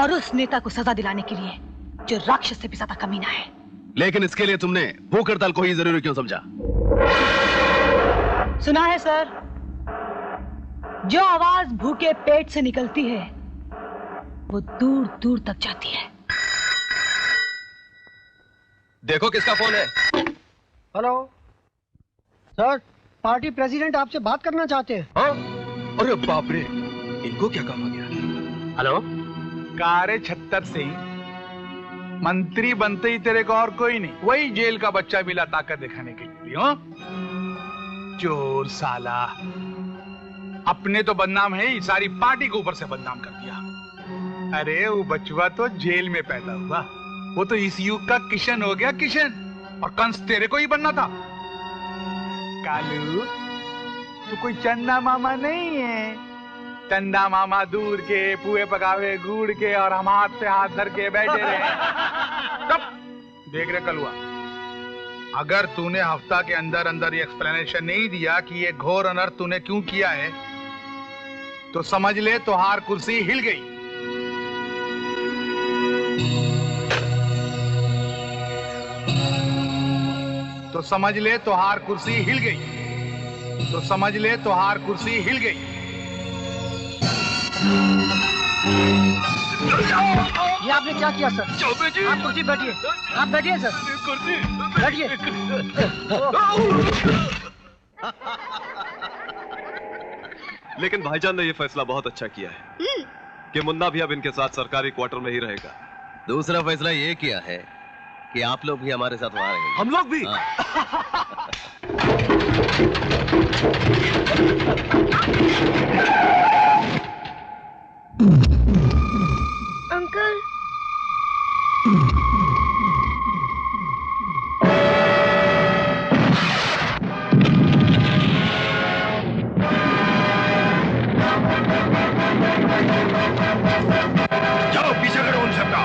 और उस नेता को सजा दिलाने के लिए जो राक्षस से भी ज्यादा कमीना है। लेकिन इसके लिए तुमने भूख हड़ताल को ही जरूरी क्यों समझा? सुना है सर, जो आवाज भूखे पेट से निकलती है वो दूर दूर तक जाती है। देखो किसका फोन है। हेलो सर, पार्टी प्रेसिडेंट आपसे बात करना चाहते हैं। हाँ? अरे बाप रे, इनको क्या काम आ गया? हेलो, कारे छत्तर सिंह, मंत्री बनते ही तेरे को और कोई नहीं, वही जेल का बच्चा मिला ताकत दिखाने के लिए। हाँ? चोर साला, अपने तो बदनाम है ही, सारी पार्टी को ऊपर से बदनाम कर दिया। अरे वो बचवा तो जेल में पैदा हुआ, वो तो इस युग का किशन हो गया, किशन। और कंस तेरे को ही बनना था। कालू, तू कोई चंदा मामा नहीं है। चंदा मामा दूर के पुए पकावे गुड़ के और हम हाथ पे हाथ धर के बैठे रहे। तब देख रहे कलुआ, अगर तूने हफ्ता के अंदर अंदर ये एक्सप्लेनेशन नहीं दिया कि ये घोर अनर्थ तूने क्यों किया है, तो समझ ले तोहार कुर्सी हिल गई। तो समझ ले तोहार कुर्सी हिल गई। तो समझ ले तोहार कुर्सी हिल गई। ये आपने क्या किया सर? आप कुर्सी बैठिए, आप बैठिए सर, बैठिए। लेकिन भाईजान ने ये फैसला बहुत अच्छा किया है कि मुन्ना भी अब इनके साथ सरकारी क्वार्टर में ही रहेगा। दूसरा फैसला ये किया है कि आप लोग भी हमारे साथ वहां रहेंगे। हम लोग भी? अंकल, जाओ पीछे करो उन सबका।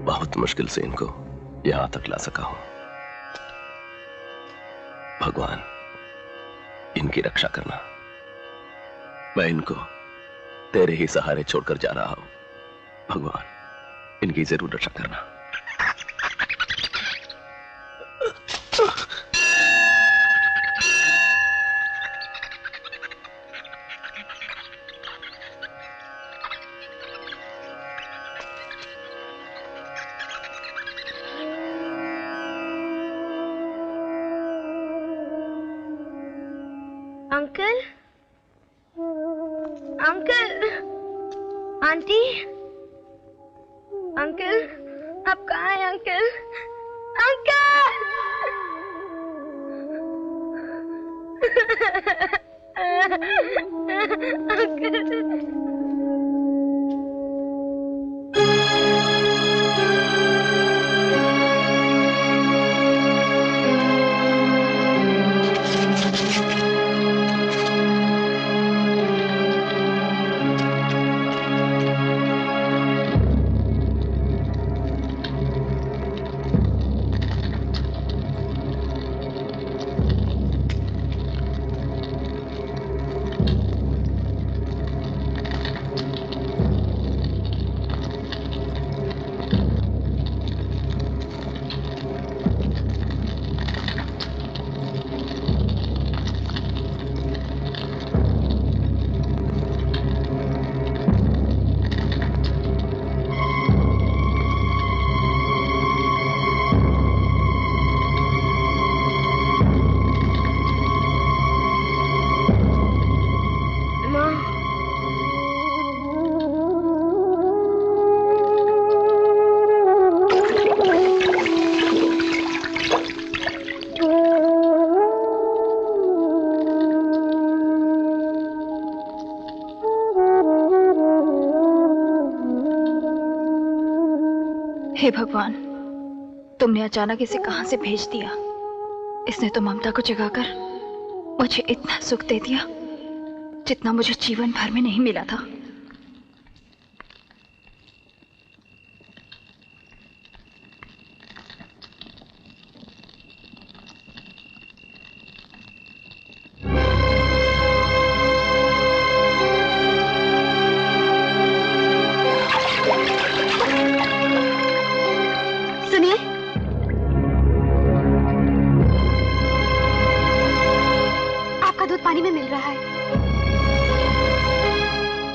बहुत मुश्किल से इनको यहां तक ला सका हूं। भगवान, इनकी रक्षा करना। मैं इनको तेरे ही सहारे छोड़कर जा रहा हूं। भगवान, इनकी जरूर रक्षा करना। अंकल, अंकल, आंटी, अंकल, आप कहाँ हैं अंकल? अंकल, हे भगवान, तुमने अचानक इसे कहां से भेज दिया। इसने तो ममता को जगाकर मुझे इतना सुख दे दिया जितना मुझे जीवन भर में नहीं मिला था।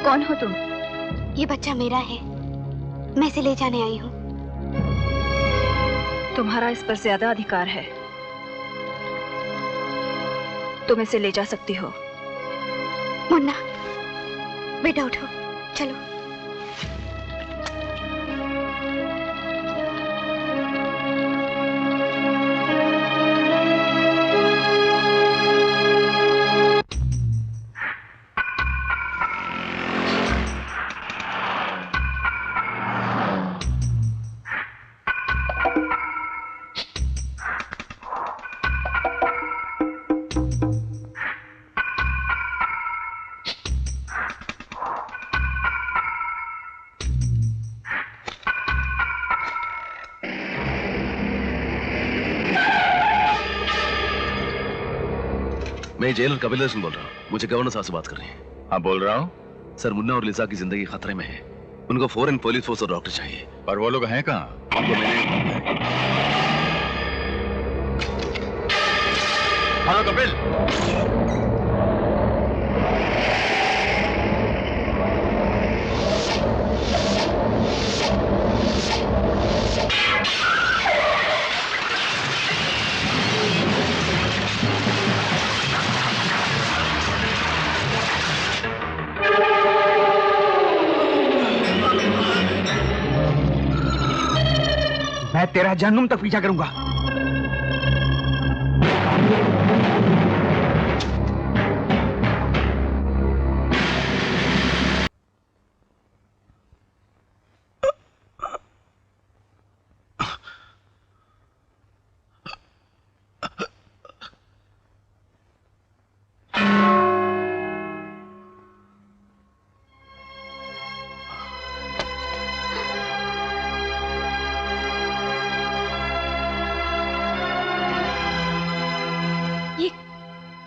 कौन हो तुम? ये बच्चा मेरा है, मैं इसे ले जाने आई हूँ। तुम्हारा इस पर ज्यादा अधिकार है, तुम इसे ले जा सकती हो। मुन्ना, बेटा उठो, चलो। मैं जेलर कपिल दर्शन बोल रहा हूँ। मुझे गवर्नर साहब से बात करनी है। हाँ, बोल रहा हूँ। सर, मुन्ना और लिसा की जिंदगी खतरे में है। उनको फौरन पुलिस फोर्स और डॉक्टर चाहिए। और वो लोग हैं कहाँ? उनको मैंने हेलो कपिल। मैं तेरा जहन्नुम तक पीछा करूंगा।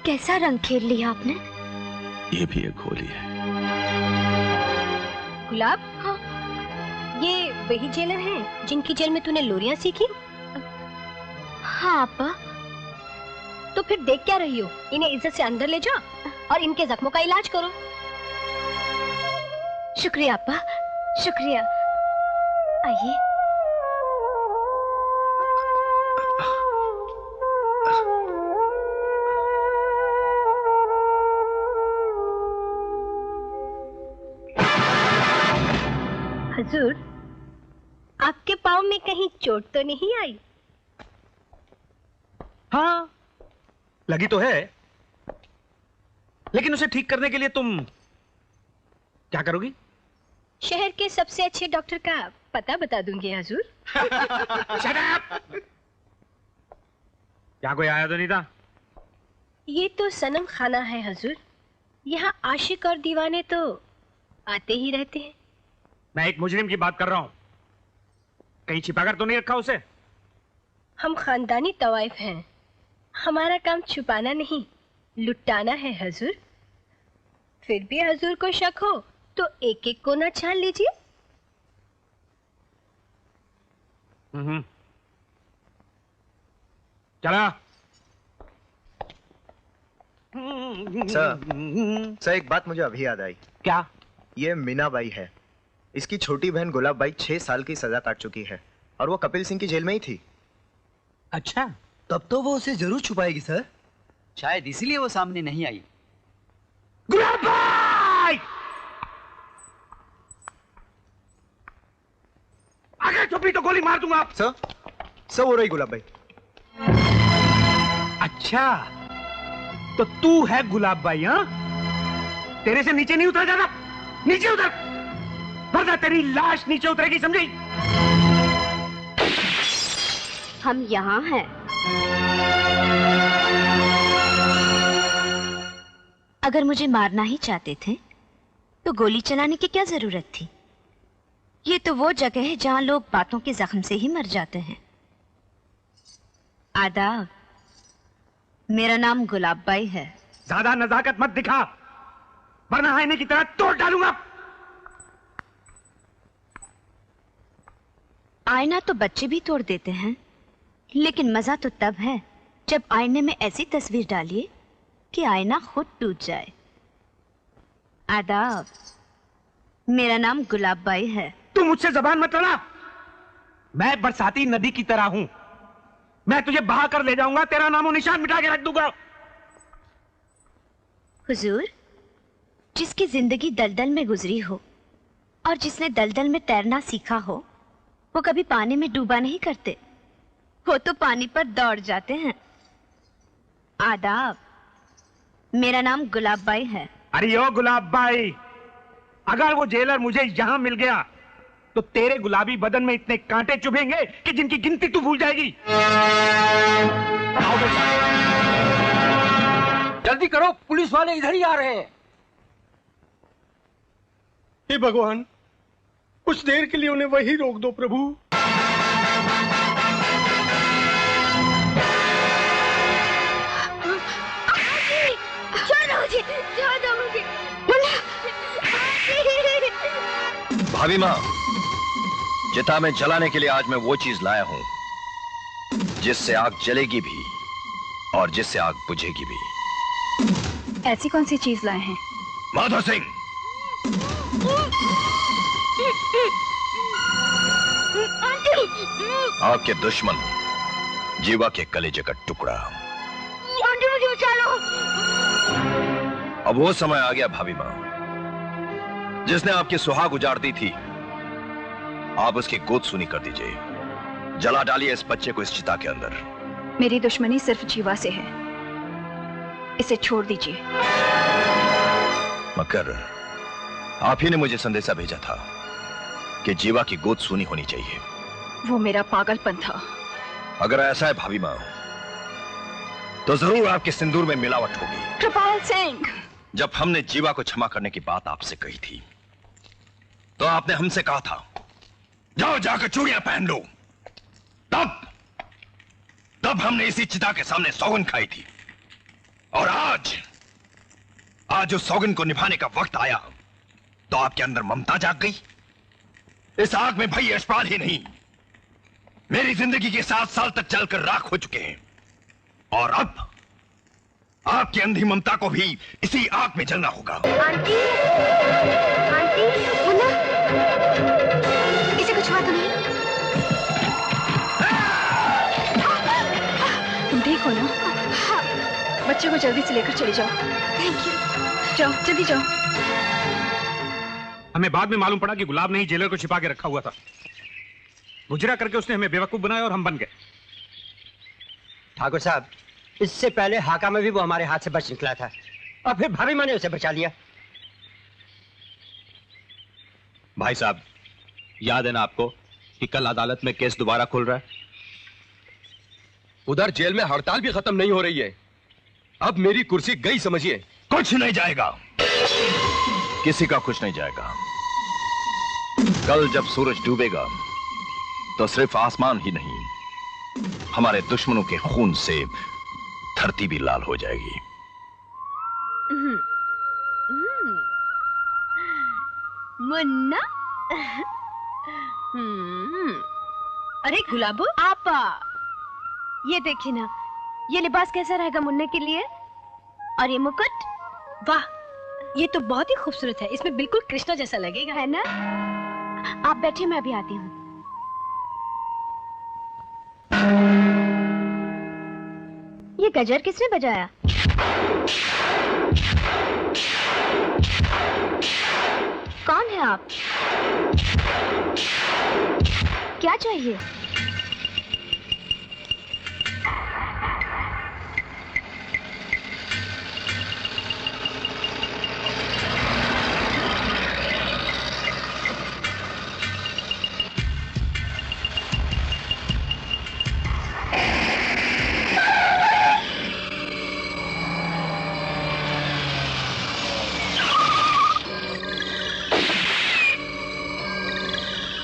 कैसा रंग खेल लिया आपने? ये भी एक होली है। गुलाब, हाँ, ये वही जेलर हैं जिनकी जेल में तूने लोरियां सीखी? हाँ आपा। तो फिर देख क्या रही हो? इन्हें इज्जत से अंदर ले जाओ और इनके जख्मों का इलाज करो। शुक्रिया आपा, शुक्रिया। आइए। हुजूर, आपके पाँव में कहीं चोट तो नहीं आई? हाँ, लगी तो है, लेकिन उसे ठीक करने के लिए तुम क्या करोगी? शहर के सबसे अच्छे डॉक्टर का पता बता दूंगी हुजूर। क्या कोई आया तो नहीं था? ये तो सनम खाना है हुजूर, यहाँ आशिक और दीवाने तो आते ही रहते हैं। मैं एक मुजरिम की बात कर रहा हूं, कहीं छिपाकर तो नहीं रखा उसे? हम खानदानी तवाइफ हैं, हमारा काम छुपाना नहीं लुटाना है हुजूर। फिर भी हुजूर को शक हो तो एक एक कोना छान लीजिए। चला। सर, एक बात मुझे अभी याद आई। क्या? ये मीना बाई है, इसकी छोटी बहन गुलाब बाई 6 साल की सजा काट चुकी है और वो कपिल सिंह की जेल में ही थी। अच्छा, तब तो वो उसे जरूर छुपाएगी सर, शायद इसीलिए वो सामने नहीं आई। गुलाब बाई! अगर चुपी तो गोली मार दूंगा। सर वो रही गुलाब बाई। अच्छा, तो तू है गुलाब बाई? हाँ, तेरे से नीचे नहीं उतरा जाता। नीचे उतर, वरना तेरी लाश नीचे उतरेगी, समझी? हम यहाँ हैं। अगर मुझे मारना ही चाहते थे तो गोली चलाने की क्या जरूरत थी? ये तो वो जगह है जहाँ लोग बातों के जख्म से ही मर जाते हैं। आदाब, मेरा नाम गुलाबबाई है। ज्यादा नजाकत मत दिखा, वरना आईने की तरह तोड़ डालूंगा। आईना तो बच्चे भी तोड़ देते हैं, लेकिन मजा तो तब है जब आईने में ऐसी तस्वीर डालिए कि आईना खुद टूट जाए। आदाब, मेरा नाम गुलाबबाई है। तू मुझसे जबान मत लड़ा। मैं बरसाती नदी की तरह हूं, मैं तुझे बहा कर ले जाऊंगा, तेरा नामो निशान मिटा के रख दूंगा। हुजूर, जिसकी जिंदगी दलदल में गुजरी हो और जिसने दलदल में तैरना सीखा हो, वो कभी पानी में डूबा नहीं करते, वो तो पानी पर दौड़ जाते हैं। आदाब, मेरा नाम गुलाबबाई है। अरे ओ गुलाबबाई, अगर वो जेलर मुझे यहां मिल गया तो तेरे गुलाबी बदन में इतने कांटे चुभेंगे कि जिनकी गिनती तू भूल जाएगी। जल्दी करो, पुलिस वाले इधर ही आ रहे हैं। हे भगवान, कुछ देर के लिए उन्हें वही रोक दो प्रभु। छोड़ दो मुझे। भाभी माँ, चिता में जलाने के लिए आज मैं वो चीज लाया हूं जिससे आग जलेगी भी और जिससे आग बुझेगी भी। ऐसी कौन सी चीज लाए हैं? माधव सिंह, आपके दुश्मन जीवा के कलेजे का टुकड़ा। आंटी मुझे बचा लो। अब वो समय आ गया भाभी माँ, जिसने आपकी सुहाग उजाड़ दी थी, आप उसकी गोद सुनी कर दीजिए। जला डालिए इस बच्चे को इस चिता के अंदर। मेरी दुश्मनी सिर्फ जीवा से है, इसे छोड़ दीजिए। मगर आप ही ने मुझे संदेशा भेजा था कि जीवा की गोद सुनी होनी चाहिए। वो मेरा पागलपन था। अगर ऐसा है भाभी माँ, तो जरूर आपके सिंदूर में मिलावट होगी। कृपाल सिंह, जब हमने जीवा को क्षमा करने की बात आपसे कही थी, तो आपने हमसे कहा था जाओ जाकर चूड़ियां पहन लो। तब हमने इसी चिता के सामने सौगन खाई थी, और आज उस सौगन को निभाने का वक्त आया तो आपके अंदर ममता जाग गई। इस आग में भाई यशपाल ही नहीं, मेरी जिंदगी के 7 साल तक जलकर राख हो चुके हैं, और अब आपकी अंधी ममता को भी इसी आग में जलना होगा। आंटी, आंटी, मुन्ना, इसे कुछ हुआ तो नहीं? तुम ठीक हो ना? बच्चे को जल्दी से लेकर चली जाओ। Thank you. जाओ, जल्दी जाओ। हमें बाद में मालूम पड़ा कि गुलाब ने ही जेलर को छिपा के रखा हुआ था। गुजरा करके उसने हमें बेवकूफ बनाया और हम बन गए। ठाकुर साहब, इससे पहले हाका में भी वो हमारे हाथ से बच निकला था, और फिर भाभी माँ ने उसे बचा लिया। भाई साहब, याद है ना आपको कि कल अदालत में केस दोबारा खुल रहा है? उधर जेल में हड़ताल भी खत्म नहीं हो रही है। अब मेरी कुर्सी गई समझिए। कुछ नहीं जाएगा, किसी का कुछ नहीं जाएगा। कल जब सूरज डूबेगा तो सिर्फ आसमान ही नहीं, हमारे दुश्मनों के खून से धरती भी लाल हो जाएगी। मुन्ना, अरे गुलाबो, आपा, ये देखिए ना, ये लिबास कैसा रहेगा मुन्ने के लिए? और ये मुकुट, वाह, ये तो बहुत ही खूबसूरत है। इसमें बिल्कुल कृष्णा जैसा लगेगा, है ना? आप बैठिए, मैं अभी आती हूँ। ये गजर किसने बजाया? कौन है आप? क्या चाहिए?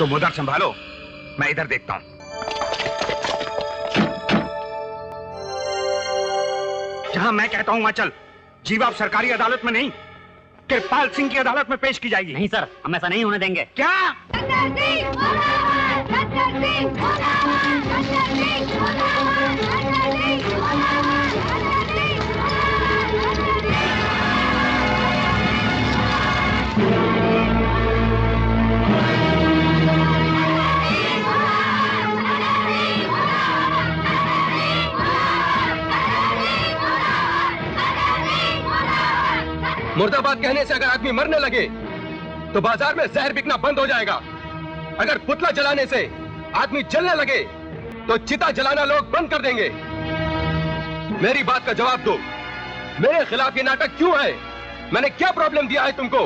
तुम उधर संभालो, मैं इधर देखता हूं। जहां मैं कहता हूं वहां चल। जीवा अब सरकारी अदालत में नहीं, कृपाल सिंह की अदालत में पेश की जाएगी। नहीं सर, हम ऐसा नहीं होने देंगे। क्या? मुर्दाबाद कहने से अगर आदमी मरने लगे तो बाजार में जहर बिकना बंद हो जाएगा। अगर पुतला जलाने से आदमी जलने लगे तो चिता जलाना लोग बंद कर देंगे। मेरी बात का जवाब दो, मेरे खिलाफ ये नाटक क्यों है? मैंने क्या प्रॉब्लम दिया है तुमको?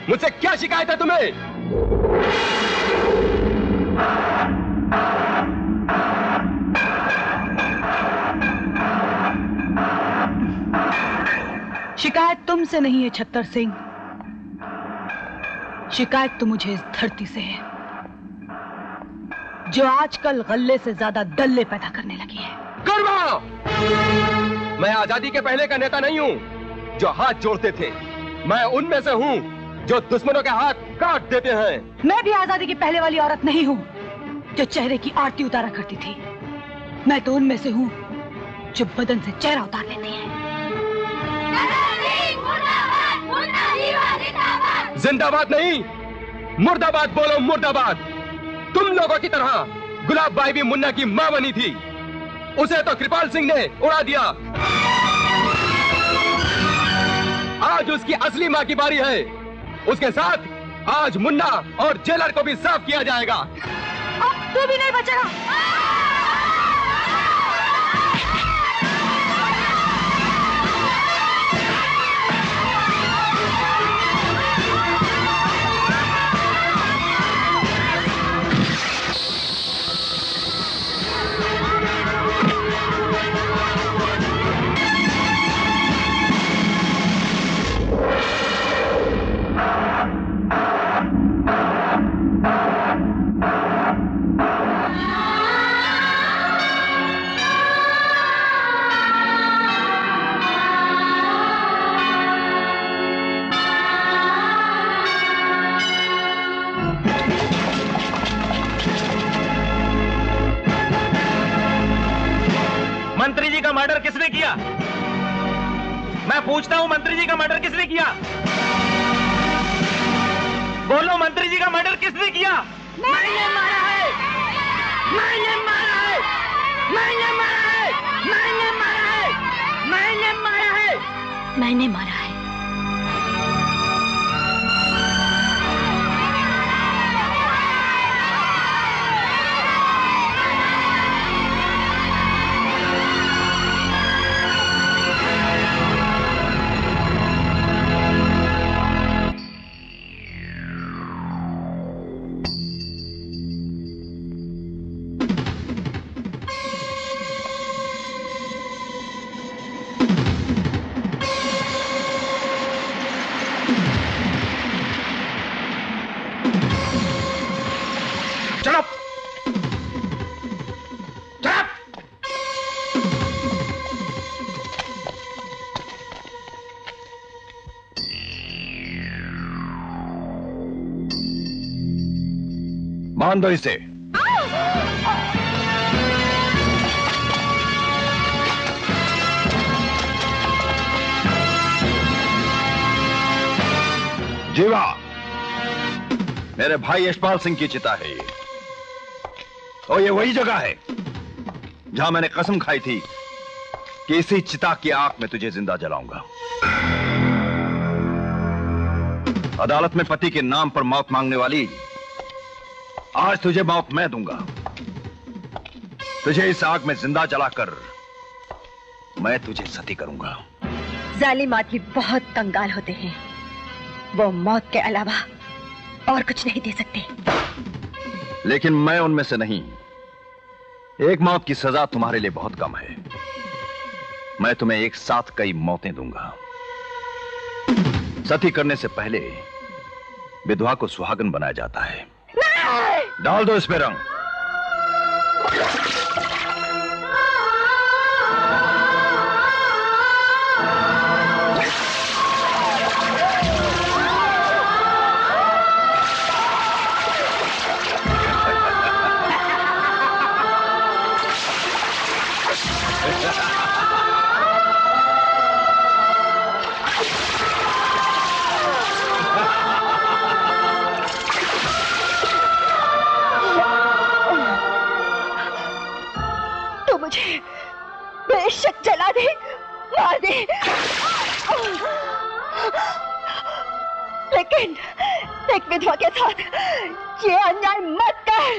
मुझसे क्या शिकायत है तुम्हें? शिकायत तुमसे नहीं है छत्तर सिंह, शिकायत तो मुझे इस धरती से है जो आजकल गल्ले से ज्यादा दल्ले पैदा करने लगी है। कर्मा! मैं आजादी के पहले का नेता नहीं हूं जो हाथ जोड़ते थे, मैं उनमें से हूं जो दुश्मनों के हाथ काट देते हैं। मैं भी आजादी की पहले वाली औरत नहीं हूं जो चेहरे की आरती उतारा करती थी, मैं तो उनमें से हूं जो बदन से चेहरा उतार लेती है। जिंदाबाद नहीं, मुर्दाबाद बोलो, मुर्दाबाद। तुम लोगों की तरह गुलाब बाई भी मुन्ना की मां बनी थी, उसे तो कृपाल सिंह ने उड़ा दिया। आज उसकी असली मां की बारी है, उसके साथ आज मुन्ना और जेलर को भी साफ किया जाएगा। अब तू भी नहीं बचेगा। मंत्री जी का मर्डर किसने किया? मैं पूछता हूं, मंत्री जी का मर्डर किसने किया? बोलो, मंत्री जी का मर्डर किसने किया? मैंने मारा है, मैंने मारा है, मैंने मारा है, मैंने मारा है, मैंने मारा है, मैंने मारा है। बांध दो इसे। जीवा, मेरे भाई यशपाल सिंह की चिता है ये, और ये वही जगह है जहां मैंने कसम खाई थी कि इसी चिता की आग में तुझे जिंदा जलाऊंगा। अदालत में पति के नाम पर मौत मांगने वाली, आज तुझे मौत मैं दूंगा। तुझे इस आग में जिंदा जलाकर मैं तुझे सती करूंगा। जालिम आदमी बहुत कंगाल होते हैं, वो मौत के अलावा और कुछ नहीं दे सकते। लेकिन मैं उनमें से नहीं। एक मौत की सजा तुम्हारे लिए बहुत कम है। मैं तुम्हें एक साथ कई मौतें दूंगा। सती करने से पहले विधवा को सुहागन बनाया जाता है। डाल दो इस पे रंग। मुझे बेशक जला दे, मार दे, लेकिन एक विधवा के साथ ये अन्याय मत कर,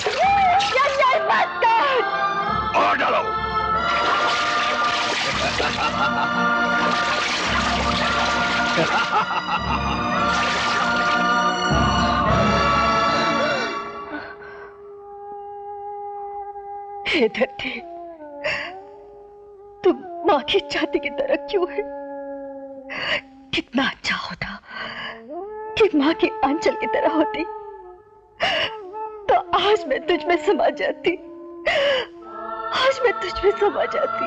ये अन्याय मत कर। और डालो। हे धरती, तुम माँ की छाती की तरह क्यों है? कितना अच्छा होता कि माँ की आंचल की तरह होती, तो आज मैं तुझ में समा जाती, आज मैं तुझ में समा जाती।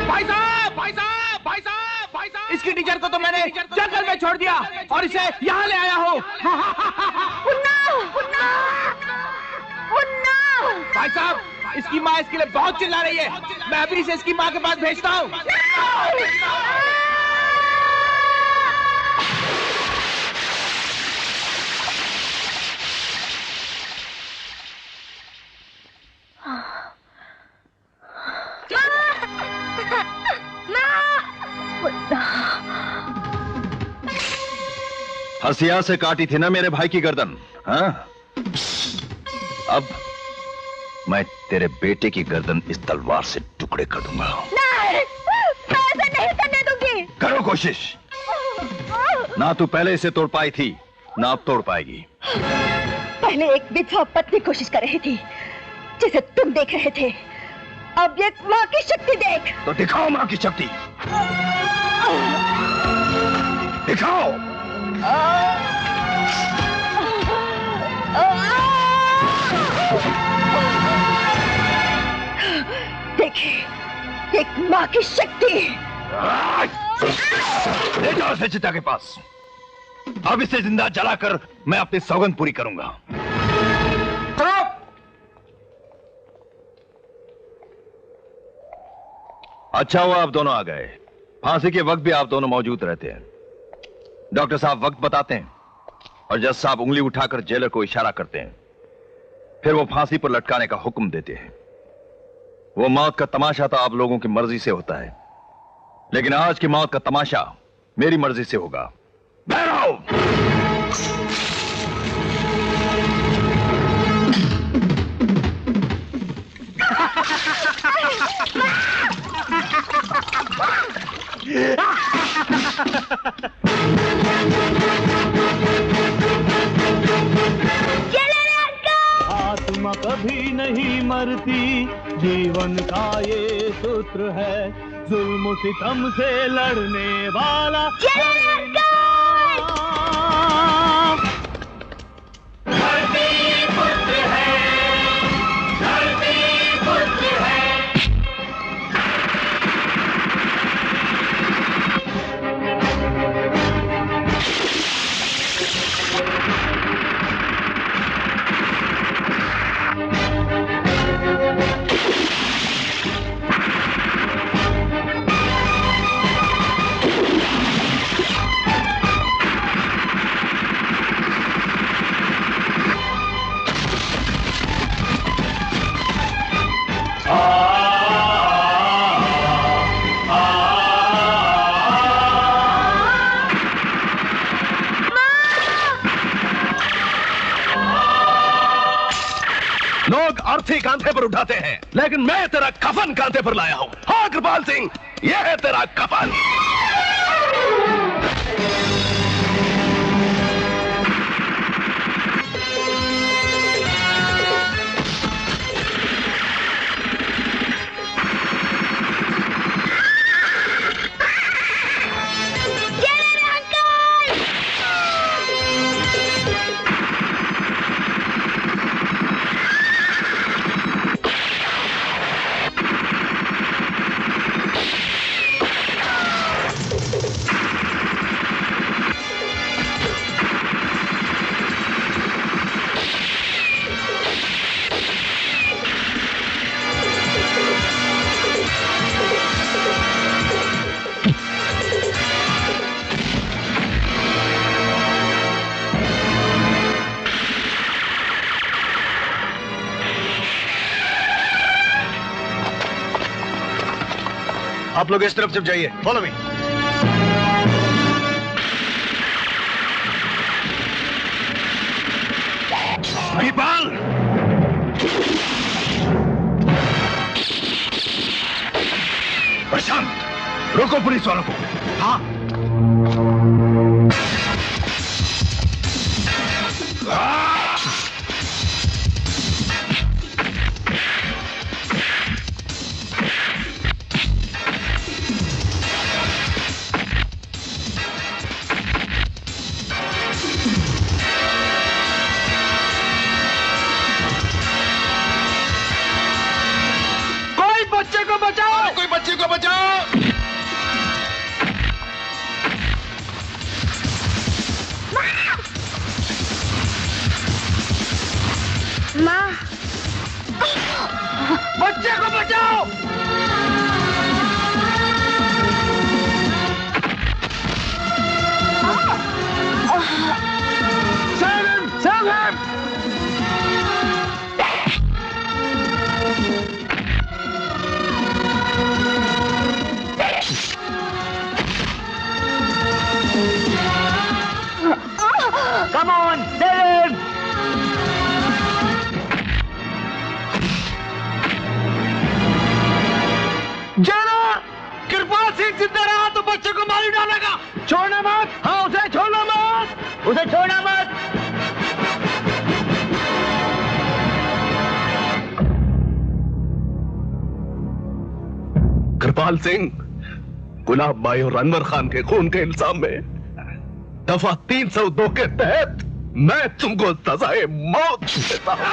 भाई साहब, भाई साहब, भाई साहब, भाई साहब, इसकी टीचर को तो मैंने जंगल में छोड़ दिया और इसे यहाँ ले आया हूँ। भाई साहब, इसकी माँ इसके लिए बहुत चिल्ला रही है। मैं अभी इसे इसकी माँ के पास भेजता हूँ। हसिया से काटी थी ना मेरे भाई की गर्दन, हाँ? अब मैं तेरे बेटे की गर्दन इस तलवार से टुकड़े कर दूंगा। नहीं, मैं ऐसा नहीं करने दूंगी। करो कोशिश। ना तू पहले इसे तोड़ पाई थी, ना अब तोड़ पाएगी। पहले एक विधवा पत्नी कोशिश कर रही थी, जिसे तुम देख रहे थे। अब ये माँ की शक्ति देख। तो दिखाओ माँ की शक्ति, दिखाओ। देखिए, एक माँ की शक्ति। ले जाओ इसे चिता के पास। अब इसे जिंदा जलाकर मैं अपनी सौगंध पूरी करूंगा। अच्छा हुआ आप दोनों आ गए। फांसी के वक्त भी आप दोनों मौजूद रहते हैं। डॉक्टर साहब वक्त बताते हैं और जज साहब उंगली उठाकर जेलर को इशारा करते हैं, फिर वो फांसी पर लटकाने का हुक्म देते हैं। वो मौत का तमाशा तो आप लोगों की मर्जी से होता है, लेकिन आज की मौत का तमाशा मेरी मर्जी से होगा। भैरव! आत्मा कभी नहीं मरती, जीवन का ये सूत्र है, जुल्म सितम से लड़ने वाला लोग अर्थी कांधे पर उठाते हैं, लेकिन मैं तेरा कफन कांधे पर लाया हूं। हाँ कृपाल सिंह, यह है तेरा कफन। आप लोग इस तरफ जाइए, फॉलो मी। महिपाल, प्रशांत, रोको पुलिस वालों को। हाँ। कोई बच्चे को बचाओ, कोई बच्चे को बचाओ। माँ, बच्चे को बचाओ। Save him! Come on, save him! Jailer, Kripal Singh जिंदा रहा तो बच्चे को मार ही डालेगा। छोड़ना मत। हाँ, उसे छोड़ना मत। उसे छोड़ना मत। कृपाल सिंह, गुलाब बाई और अनवर खान के खून के इल्जाम में दफा 302 के तहत मैं तुमको सजाए मौत देता हूं।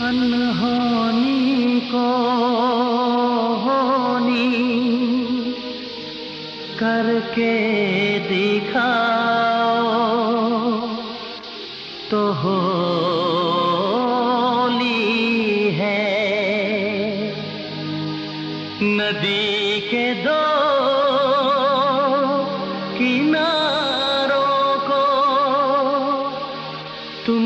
अनहोनी को होनी करके दिखाओ तो होली है। नदी के दो किनारों को तुम